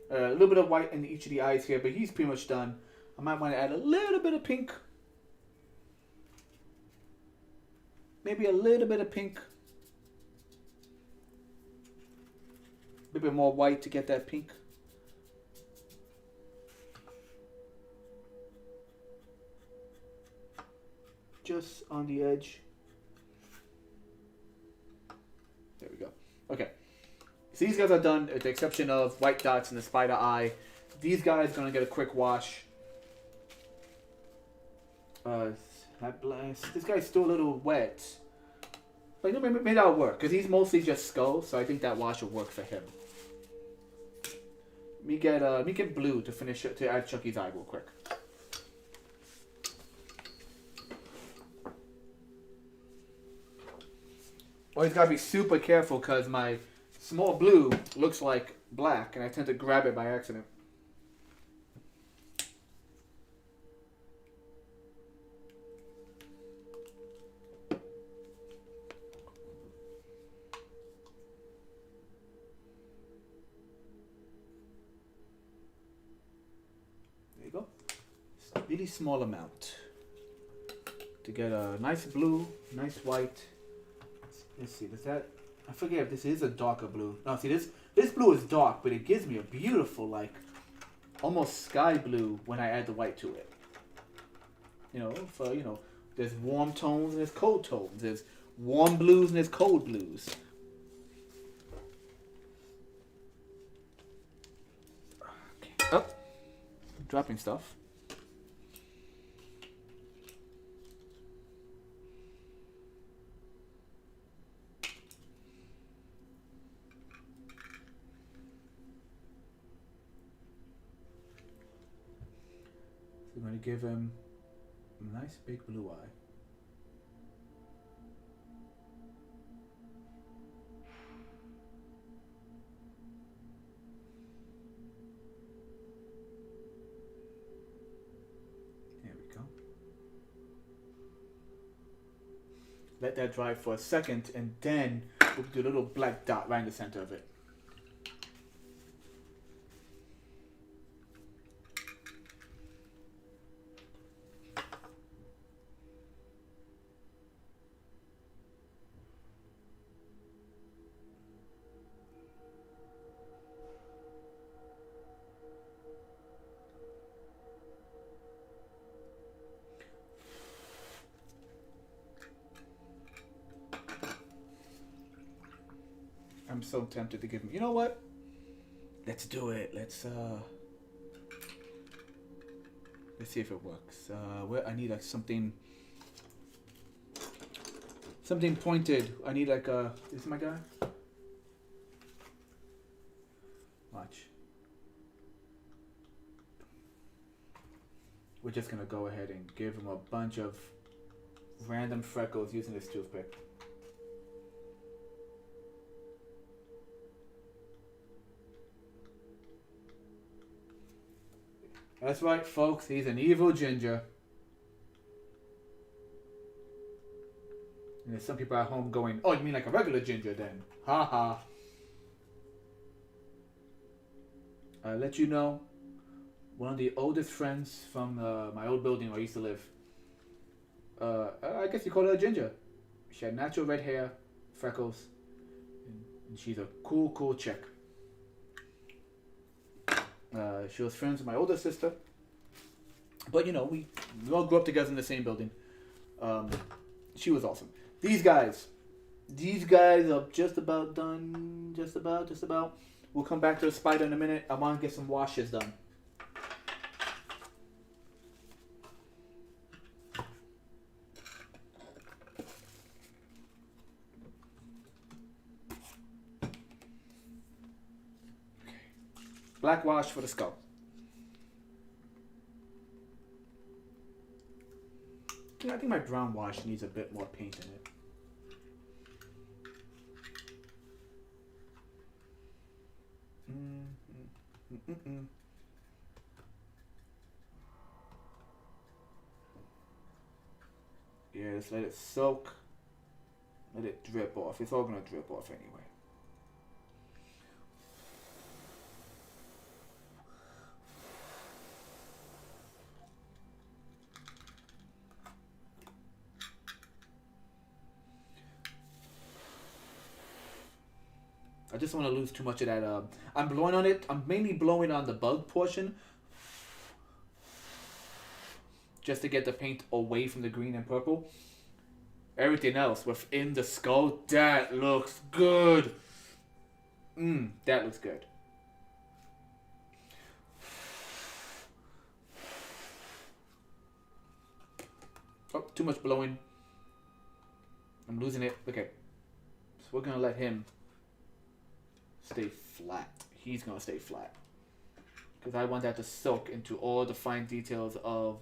A little bit of white in each of the eyes here, but he's pretty much done. I might want to add a little bit of pink. Maybe a little bit of pink. A bit more white to get that pink. Just on the edge. There we go. Okay. So these guys are done, with the exception of white dots in the spider eye. These guys are going to get a quick wash. This guy's still a little wet. But maybe that'll work, because he's mostly just skull, so I think that wash will work for him. Me get blue to finish it, to add Chucky's eye real quick. Always gotta be super careful because my small blue looks like black and I tend to grab it by accident. There you go. Just a really small amount to get a nice blue, nice white. Let's see, does that... I forget if this is a darker blue. No, see, this blue is dark, but it gives me a beautiful, like, almost sky blue when I add the white to it. You know, for, you know, there's warm tones and there's cold tones. There's warm blues and there's cold blues. Okay. Oh, I'm dropping stuff. I'm going to give him a nice big blue eye. There we go. Let that dry for a second and then we'll do a little black dot right in the center of it. I'm so tempted to give him. You know what? Let's do it. Let's see if it works. Where I need like something pointed. I need like a. Is this my guy? Watch. We're just gonna go ahead and give him a bunch of random freckles using this toothpick. That's right, folks. He's an evil ginger. And there's some people at home going, "Oh, you mean like a regular ginger then?" Ha ha. I'll let you know, one of the oldest friends from my old building where I used to live, I guess you call her a ginger. She had natural red hair, freckles, and she's a cool chick. She was friends with my older sister, but you know, we all grew up together in the same building. She was awesome. These guys are just about done. Just about. We'll come back to the spider in a minute. I want to get some washes done. Black wash for the skull. Yeah, I think my brown wash needs a bit more paint in it. Yeah, just let it soak. Let it drip off. It's all gonna drip off anyway. I just don't want to lose too much of that. I'm blowing on it. I'm mainly blowing on the bug portion, just to get the paint away from the green and purple. Everything else within the skull, that looks good. That looks good. Oh, too much blowing. I'm losing it. Okay. So we're going to let him stay flat. He's going to stay flat. Because I want that to soak into all the fine details of...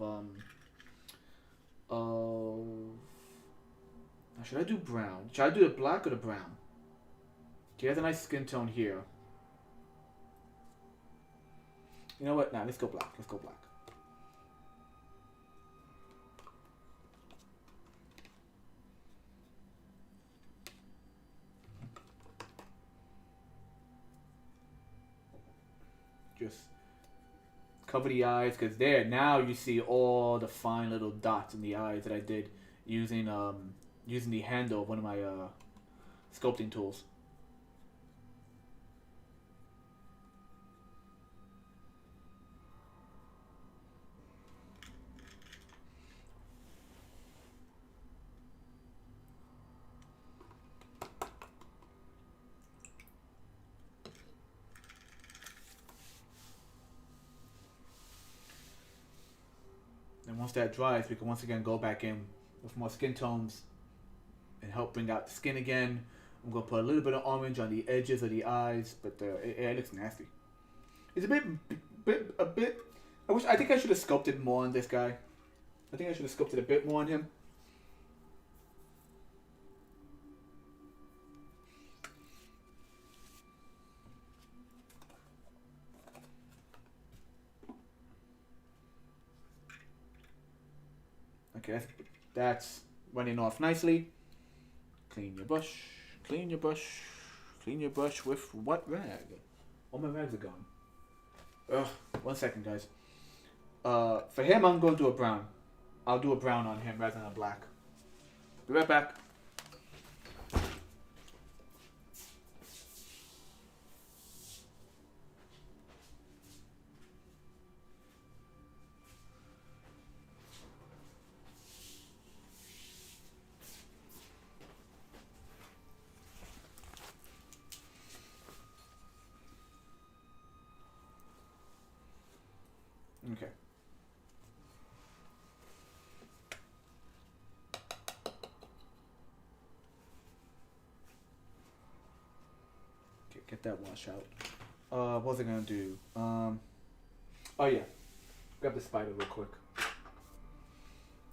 Now, should I do brown? Should I do the black or the brown? He has a nice skin tone here. You know what? Nah, let's go black. Let's go black. Just cover the eyes, because there, now you see all the fine little dots in the eyes that I did using the handle of one of my sculpting tools. And once that dries, we can once again go back in with more skin tones and help bring out the skin again. I'm gonna put a little bit of orange on the edges of the eyes, but it looks nasty. It's a bit. I think I should have sculpted more on this guy. I think I should have sculpted a bit more on him. Okay, that's running off nicely. Clean your brush. Clean your brush. Clean your brush with what rag? All my rags are gone. Ugh, 1 second, guys. For him, I'm going to do a brown. I'll do a brown on him rather than a black. Be right back. Okay. Okay, get that wash out. What was I gonna do? Oh yeah, grab the spider real quick.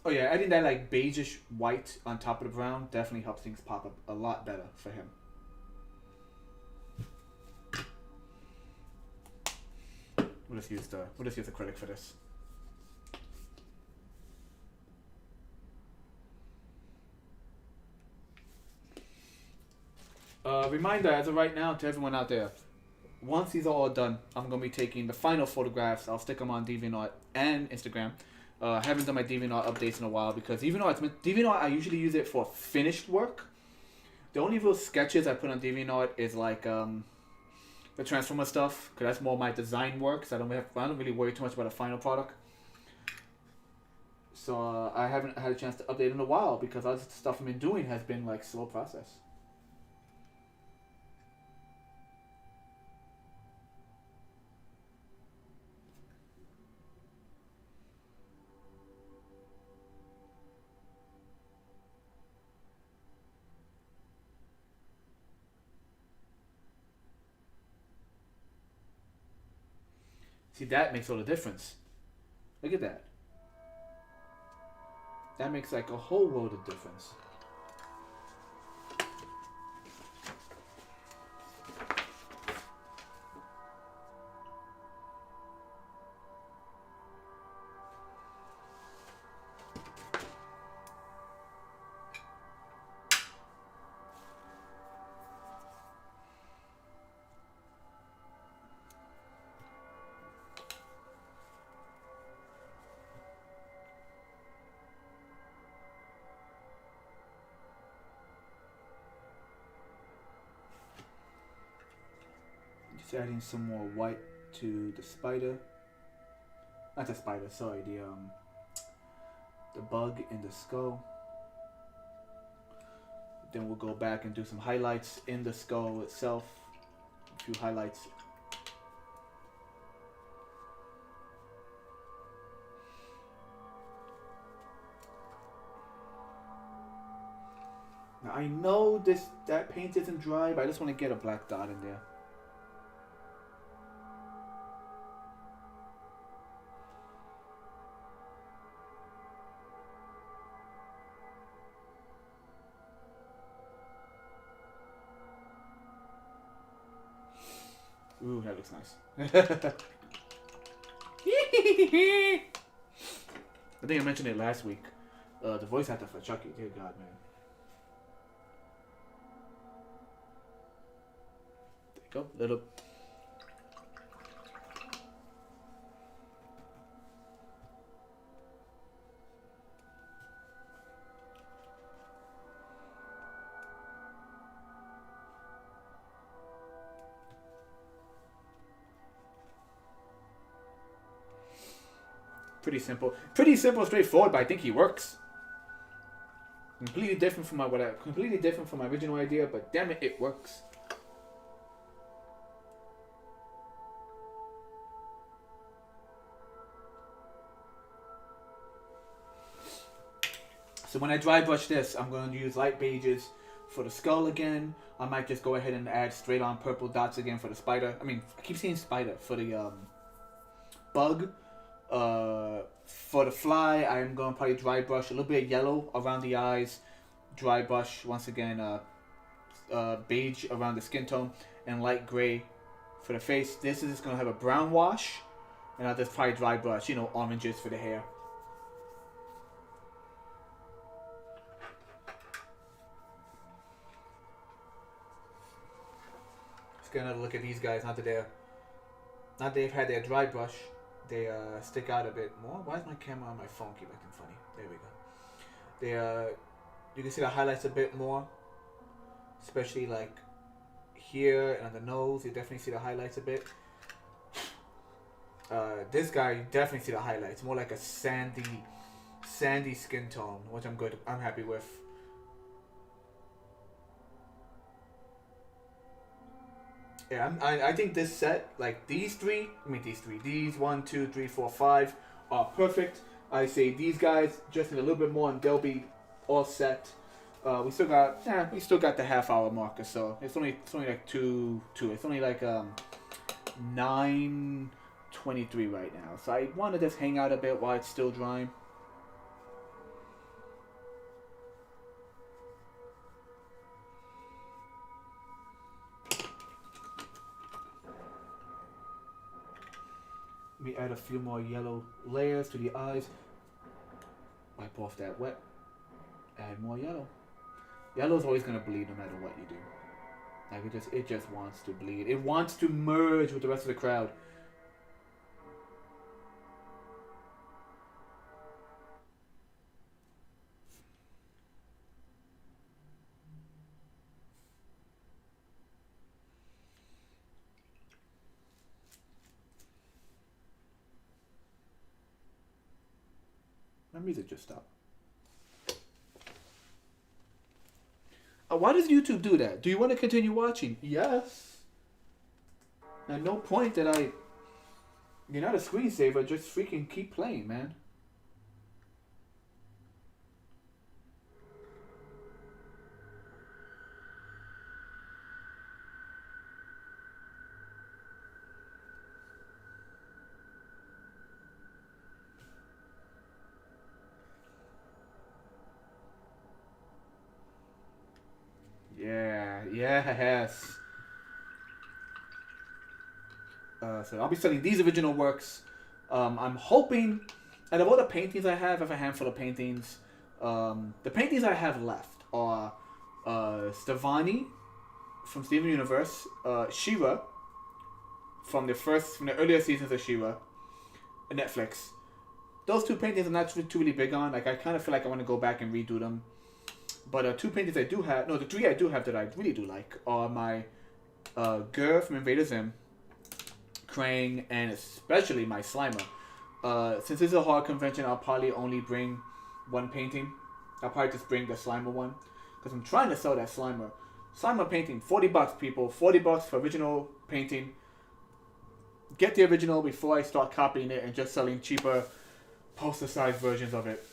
Oh yeah, adding that like beigeish white on top of the brown definitely helps things pop up a lot better for him. We'll just use the acrylic for this. Reminder as of right now to everyone out there, once these are all done, I'm going to be taking the final photographs. I'll stick them on DeviantArt and Instagram. I haven't done my DeviantArt updates in a while because DeviantArt, I usually use it for finished work. The only real sketches I put on DeviantArt is like the Transformer stuff, because that's more my design work. So I don't really worry too much about the final product. So I haven't had a chance to update in a while because all the stuff I've been doing has been like slow process. See, that makes all the difference. Look at that. That makes like a whole world of difference. Just adding some more white to the spider. Not the spider, sorry, the bug in the skull. Then we'll go back and do some highlights in the skull itself. A few highlights. Now I know that paint isn't dry, but I just want to get a black dot in there. Ooh, that looks nice. I think I mentioned it last week. The voice actor for Chucky. Dear God, man. There you go. Little. Pretty simple, straightforward, but I think he works. Completely different from my original idea, but damn it, it works. So when I dry brush this, I'm going to use light beiges for the skull again. I might just go ahead and add straight on purple dots again for the spider. I mean, I keep saying spider for the bug. For the fly, I'm going to probably dry brush a little bit of yellow around the eyes, dry brush once again beige around the skin tone, and light gray for the face. This is just going to have a brown wash, and I'll just probably dry brush, oranges for the hair. Just get another look at these guys. Not that they've had their dry brush. They stick out a bit more. Why is my camera on my phone keep acting funny? There we go. You can see the highlights a bit more, especially like here and on the nose. You definitely see the highlights a bit. This guy, you definitely see the highlights. More like a sandy skin tone, which I'm happy with. Yeah, I think this set, like these 1, 2, 3, 4, 5 are perfect. I say these guys just need a little bit more and they'll be all set. We still got the half hour marker, so it's only like two. It's only like 9:23 right now. So I want to just hang out a bit while it's still drying. Let me add a few more yellow layers to the eyes. Wipe off that wet. Add more yellow. Yellow's always gonna bleed no matter what you do. Like it just wants to bleed. It wants to merge with the rest of the crowd. My music just stopped. Why does YouTube do that? Do you want to continue watching? Yes. At no point that You're not a screensaver. Just freaking keep playing, man. Yeah. Yes. So I'll be selling these original works. I'm hoping, out of all the paintings I have a handful of paintings. The paintings I have left are Stevani from Steven Universe, She-Ra from the earlier seasons of She-Ra, Netflix. Those two paintings I'm not too really big on. Like I kind of feel like I want to go back and redo them. But the three I do have that I really do like are my Gur from Invader Zim, Krang, and especially my Slimer. Since this is a horror convention, I'll probably only bring one painting. I'll probably just bring the Slimer one. Because I'm trying to sell that Slimer. Slimer painting, $40 people. $40 for original painting. Get the original before I start copying it and just selling cheaper poster-sized versions of it.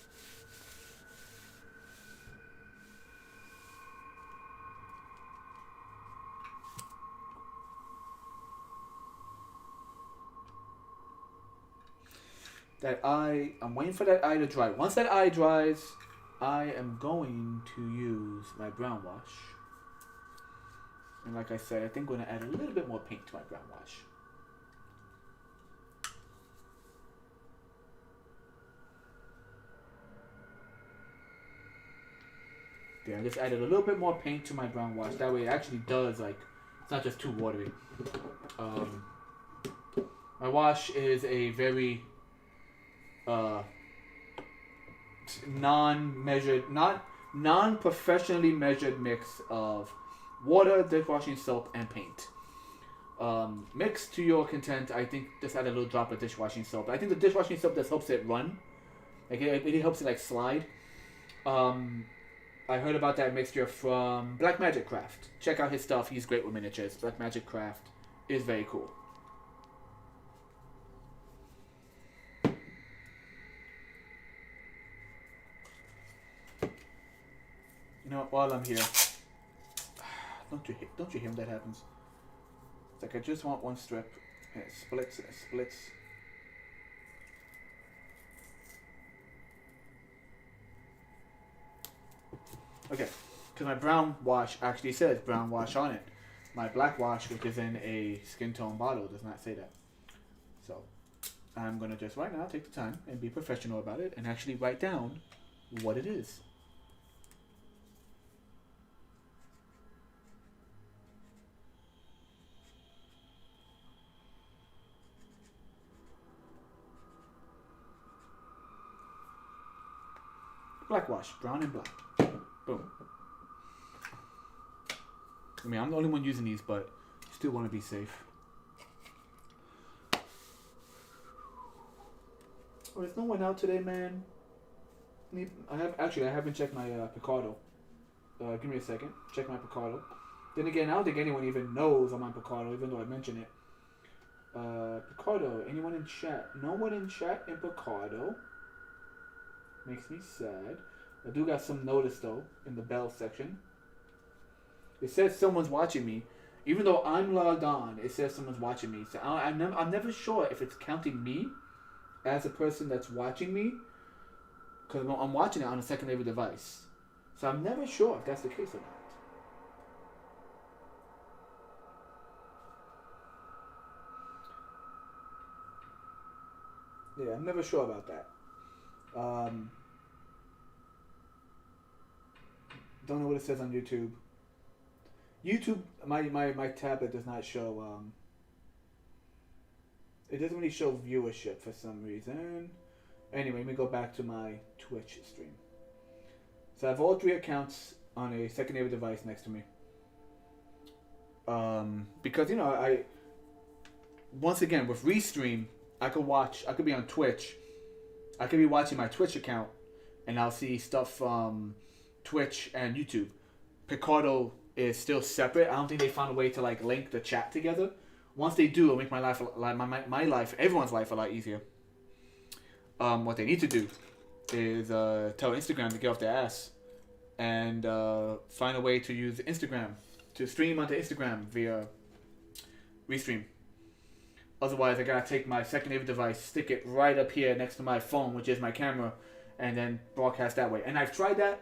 I'm waiting for that eye to dry. Once that eye dries, I am going to use my brown wash. And like I said, I think I'm going to add a little bit more paint to my brown wash. Yeah, I just added a little bit more paint to my brown wash. That way it actually does, like, it's not just too watery. My wash is a very non-professionally measured mix of water, dishwashing soap, and paint. Mixed to your content, I think just add a little drop of dishwashing soap. I think the dishwashing soap just helps it run. Like it helps it like slide. I heard about that mixture from Black Magic Craft. Check out his stuff. He's great with miniatures. Black Magic Craft is very cool. You know what, while I'm here, don't you hear when that happens? It's like I just want one strip, and it splits, Okay, because my brown wash actually says brown wash on it. My black wash, which is in a skin tone bottle, does not say that. So, I'm going to just right now take the time and be professional about it and actually write down what it is. Black wash, brown and black. Boom. I mean, I'm the only one using these, but still want to be safe. Oh, there's no one out today, man. I haven't checked my Picardo. Give me a second. Check my Picardo. Then again, I don't think anyone even knows I'm on Picardo, even though I mention it. Picardo, anyone in chat? No one in chat in Picardo. Makes me sad. I do got some notice though in the bell section. It says someone's watching me. Even though I'm logged on, it says someone's watching me. So I'm never sure if it's counting me as a person that's watching me, because I'm watching it on a secondary device. So I'm never sure if that's the case or not. Yeah, I'm never sure about that. Don't know what it says on YouTube. YouTube, my tablet does not show. It doesn't really show viewership for some reason. Anyway, let me go back to my Twitch stream. So I have all 3 accounts on a secondary device next to me. Because once again with Restream, I could be on Twitch. I could be watching my Twitch account, and I'll see stuff from Twitch and YouTube. Picardo is still separate. I don't think they found a way to like link the chat together. Once they do, it'll make my life, my life, everyone's life, a lot easier. What they need to do is tell Instagram to get off their ass and find a way to use Instagram to stream onto Instagram via Restream. Otherwise, I gotta take my secondary device, stick it right up here next to my phone, which is my camera, and then broadcast that way. And I've tried that.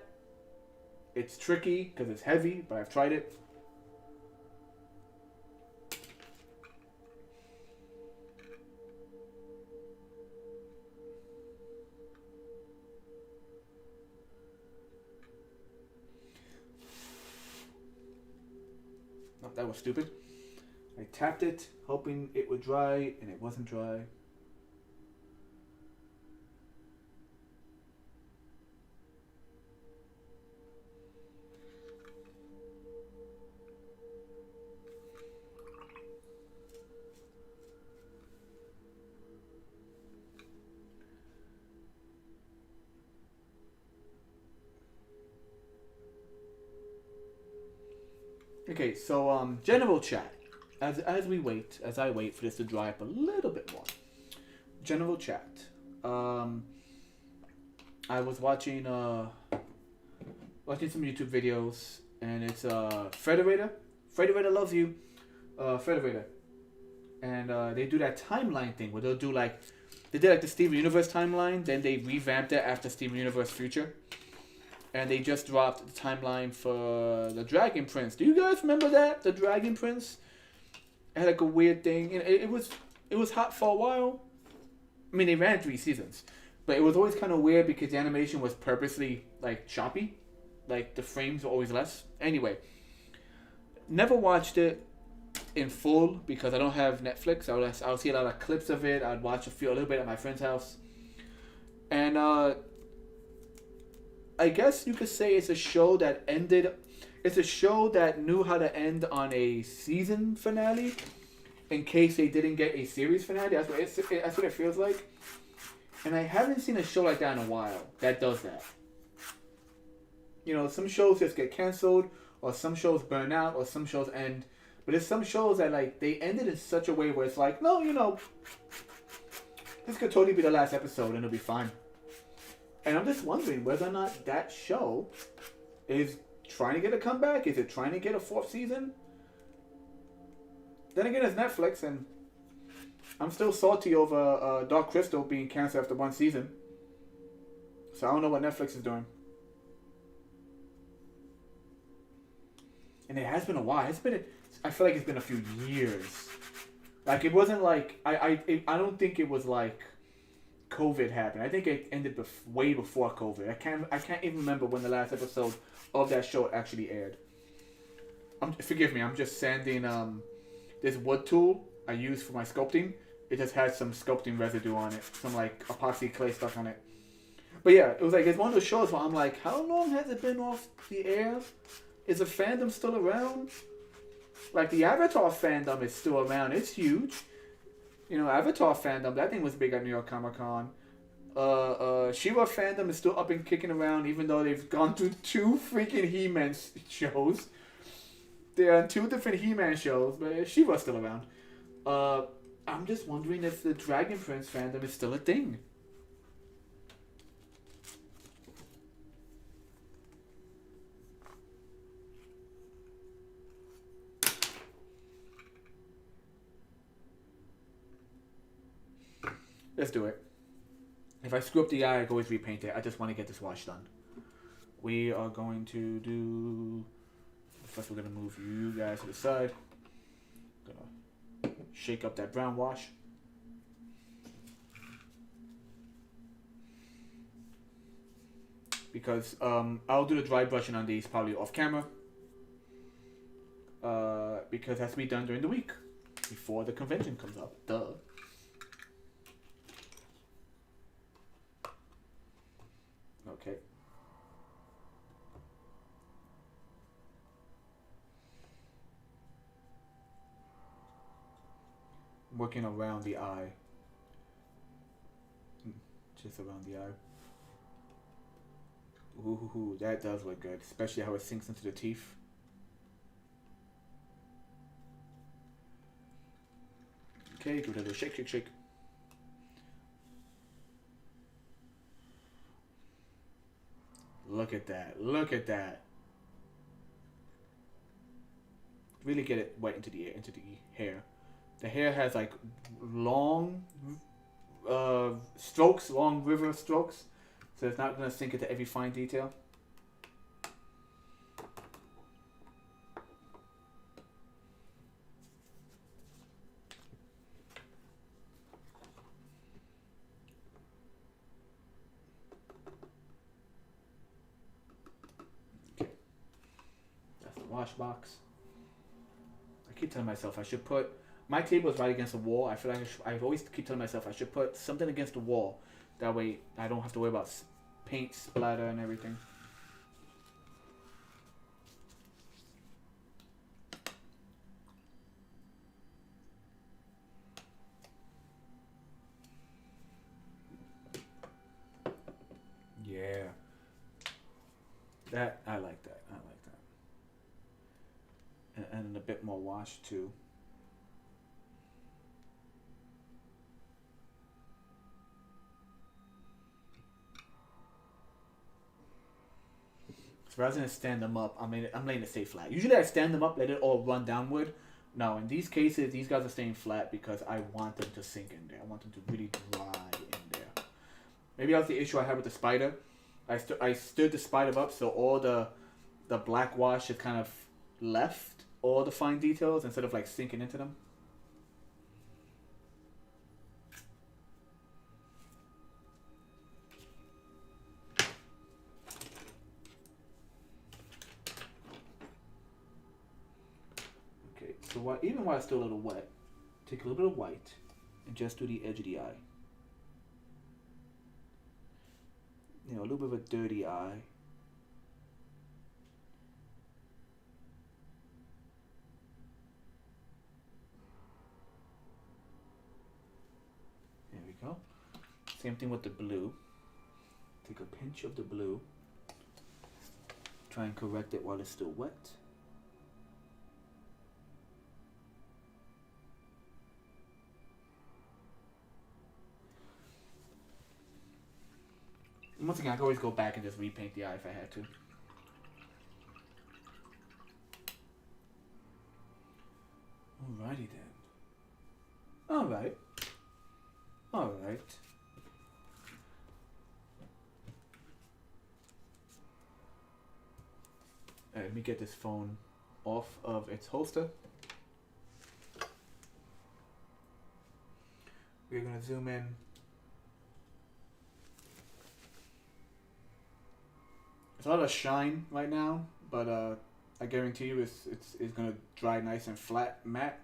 It's tricky because it's heavy, but I've tried it. Oh, that was stupid. I tapped it, hoping it would dry, and it wasn't dry. Okay, so general chat. As I wait for this to dry up a little bit more. General chat. I was watching some YouTube videos, and it's Frederator. Frederator loves you. Frederator. And they do that timeline thing where they did like the Steven Universe timeline, then they revamped it after Steven Universe Future. And they just dropped the timeline for the Dragon Prince. Do you guys remember that? The Dragon Prince? It had like a weird thing. It was hot for a while. I mean, they ran 3 seasons. But it was always kind of weird because the animation was purposely like choppy. Like the frames were always less. Anyway. Never watched it in full because I don't have Netflix. I'll see a lot of clips of it. I'd watch a little bit at my friend's house. And I guess you could say it's a show that ended. It's a show that knew how to end on a season finale, in case they didn't get a series finale. That's what it feels like. And I haven't seen a show like that in a while that does that. You know, some shows just get canceled, or some shows burn out, or some shows end. But there's some shows that like they ended in such a way where it's like, no, you know, this could totally be the last episode and it'll be fine. And I'm just wondering whether or not that show is trying to get a comeback. Is it trying to get a 4th season? Then again, it's Netflix, and I'm still salty over Dark Crystal being canceled after 1 season. So I don't know what Netflix is doing. And it has been a while. I feel like it's been a few years. Like it wasn't like I don't think it was like COVID happened. I think it ended way before COVID. I can't even remember when the last episode of that show actually aired. Forgive me, I'm just sanding this wood tool I use for my sculpting. It just has some sculpting residue on it, some like epoxy clay stuff on it. But yeah, it was like it's one of those shows where I'm like, how long has it been off the air? Is the fandom still around? Like the Avatar fandom is still around. It's huge. You know, Avatar fandom, that thing was big at New York Comic Con. She-Ra fandom is still up and kicking around, even though they've gone through 2 freaking He-Man shows. They're on two different He-Man shows, but she was still around. I'm just wondering if the Dragon Prince fandom is still a thing. Let's do it. If I screw up the eye, I can always repaint it. I just want to get this wash done. We are going to do... First, we're going to move you guys to the side. Gonna shake up that brown wash. Because I'll do the dry brushing on these probably off camera. Because it has to be done during the week. Before the convention comes up. Duh. Okay. Working around the eye. Just around the eye. Ooh, that does look good. Especially how it sinks into the teeth. Okay, give it a little shake, shake, shake. Look at that. Look at that. Really get it wet into the hair. The hair has like long strokes, long river strokes. So it's not going to sink into every fine detail. Okay. That's the wash box. I keep telling myself I should put... My table is right against the wall. I feel like I always keep telling myself I should put something against the wall. That way I don't have to worry about paint splatter and everything. Yeah. That, I like that. I like that. And a bit more wash too. So rather than stand them up, I'm letting it stay flat. Usually I stand them up, let it all run downward. No, in these cases, these guys are staying flat because I want them to sink in there. I want them to really dry in there. Maybe that was the issue I had with the spider. I stood the spider up so all the black wash is kind of left all the fine details instead of like sinking into them. So even while it's still a little wet, take a little bit of white and just do the edge of the eye. You know, a little bit of a dirty eye. There we go. Same thing with the blue. Take a pinch of the blue. Try and correct it while it's still wet. Once again, I can always go back and just repaint the eye if I had to. Alrighty then. Alright. Alright. Let me get this phone off of its holster. We're going to zoom in. It's a lot of shine right now, but I guarantee you it's gonna dry nice and flat, matte.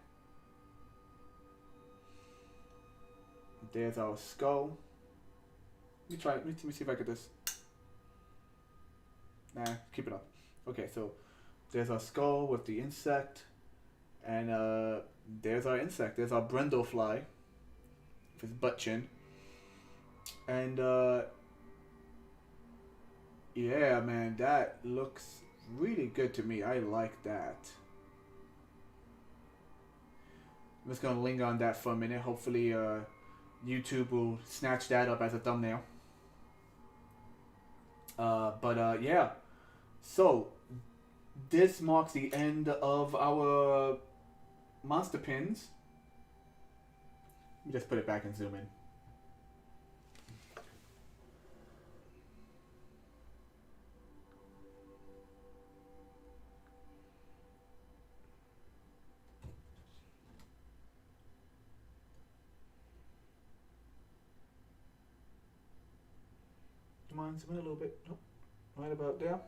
There's our skull. Let me try. Let me see if I get this. Nah, keep it up. Okay, so there's our skull with the insect, and there's our insect. There's our brindlefly with his butt chin, and yeah, man, that looks really good to me. I like that. I'm just gonna linger on that for a minute. Hopefully, YouTube will snatch that up as a thumbnail. But yeah. So this marks the end of our monster pins. Let me just put it back and zoom in. Come on, zoom in a little bit. Nope. Right about there.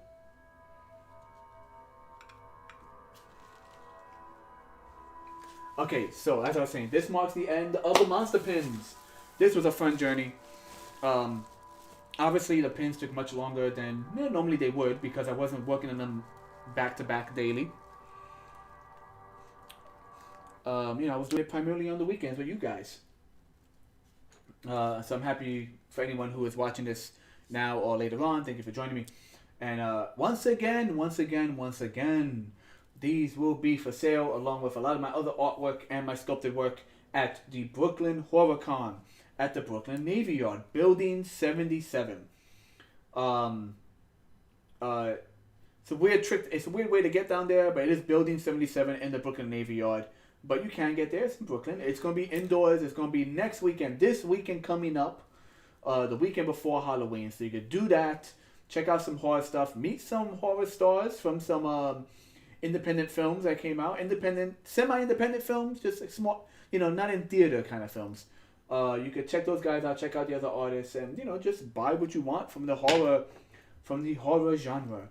Okay, so as I was saying, this marks the end of the monster pins. This was a fun journey. Obviously, the pins took much longer than normally they would because I wasn't working on them back to back daily. I was doing it primarily on the weekends with you guys. So I'm happy for anyone who is watching this now or later on. Thank you for joining me. And once again, these will be for sale along with a lot of my other artwork and my sculpted work at the Brooklyn Horror Con at the Brooklyn Navy Yard, Building 77. It's a weird trick. It's a weird way to get down there, but it is Building 77 in the Brooklyn Navy Yard. But you can get there. It's in Brooklyn. It's going to be indoors. It's going to be next weekend. This weekend coming up. The weekend before Halloween. So you could do that. Check out some horror stuff. Meet some horror stars from some independent films that came out. Semi-independent films. Just like small, not in theater kind of films. You could check those guys out. Check out the other artists. And, just buy what you want from the horror genre.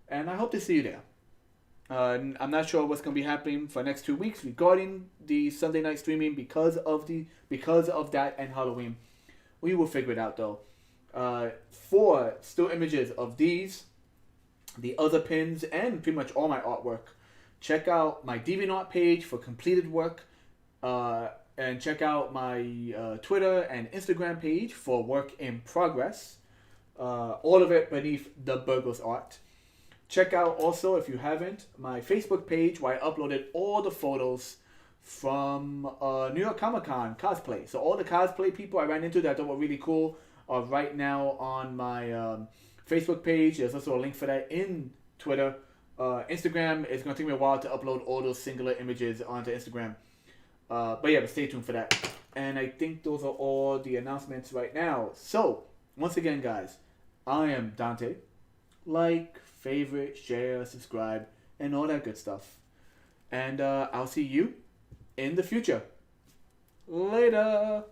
And I hope to see you there. I'm not sure what's going to be happening for the next 2 weeks regarding the Sunday night streaming because of that and Halloween. We will figure it out though. For still images of these, the other pins, and pretty much all my artwork, check out my DeviantArt page for completed work, and check out my Twitter and Instagram page for work in progress. All of it beneath the Burgos Art. Check out also, if you haven't, my Facebook page where I uploaded all the photos from New York Comic Con cosplay. So all the cosplay people I ran into that I thought were really cool are right now on my Facebook page. There's also a link for that in Twitter. Instagram, it's going to take me a while to upload all those singular images onto Instagram. But stay tuned for that. And I think those are all the announcements right now. So, once again, guys, I am Dante. Like, favorite, share, subscribe, and all that good stuff. And I'll see you in the future. Later.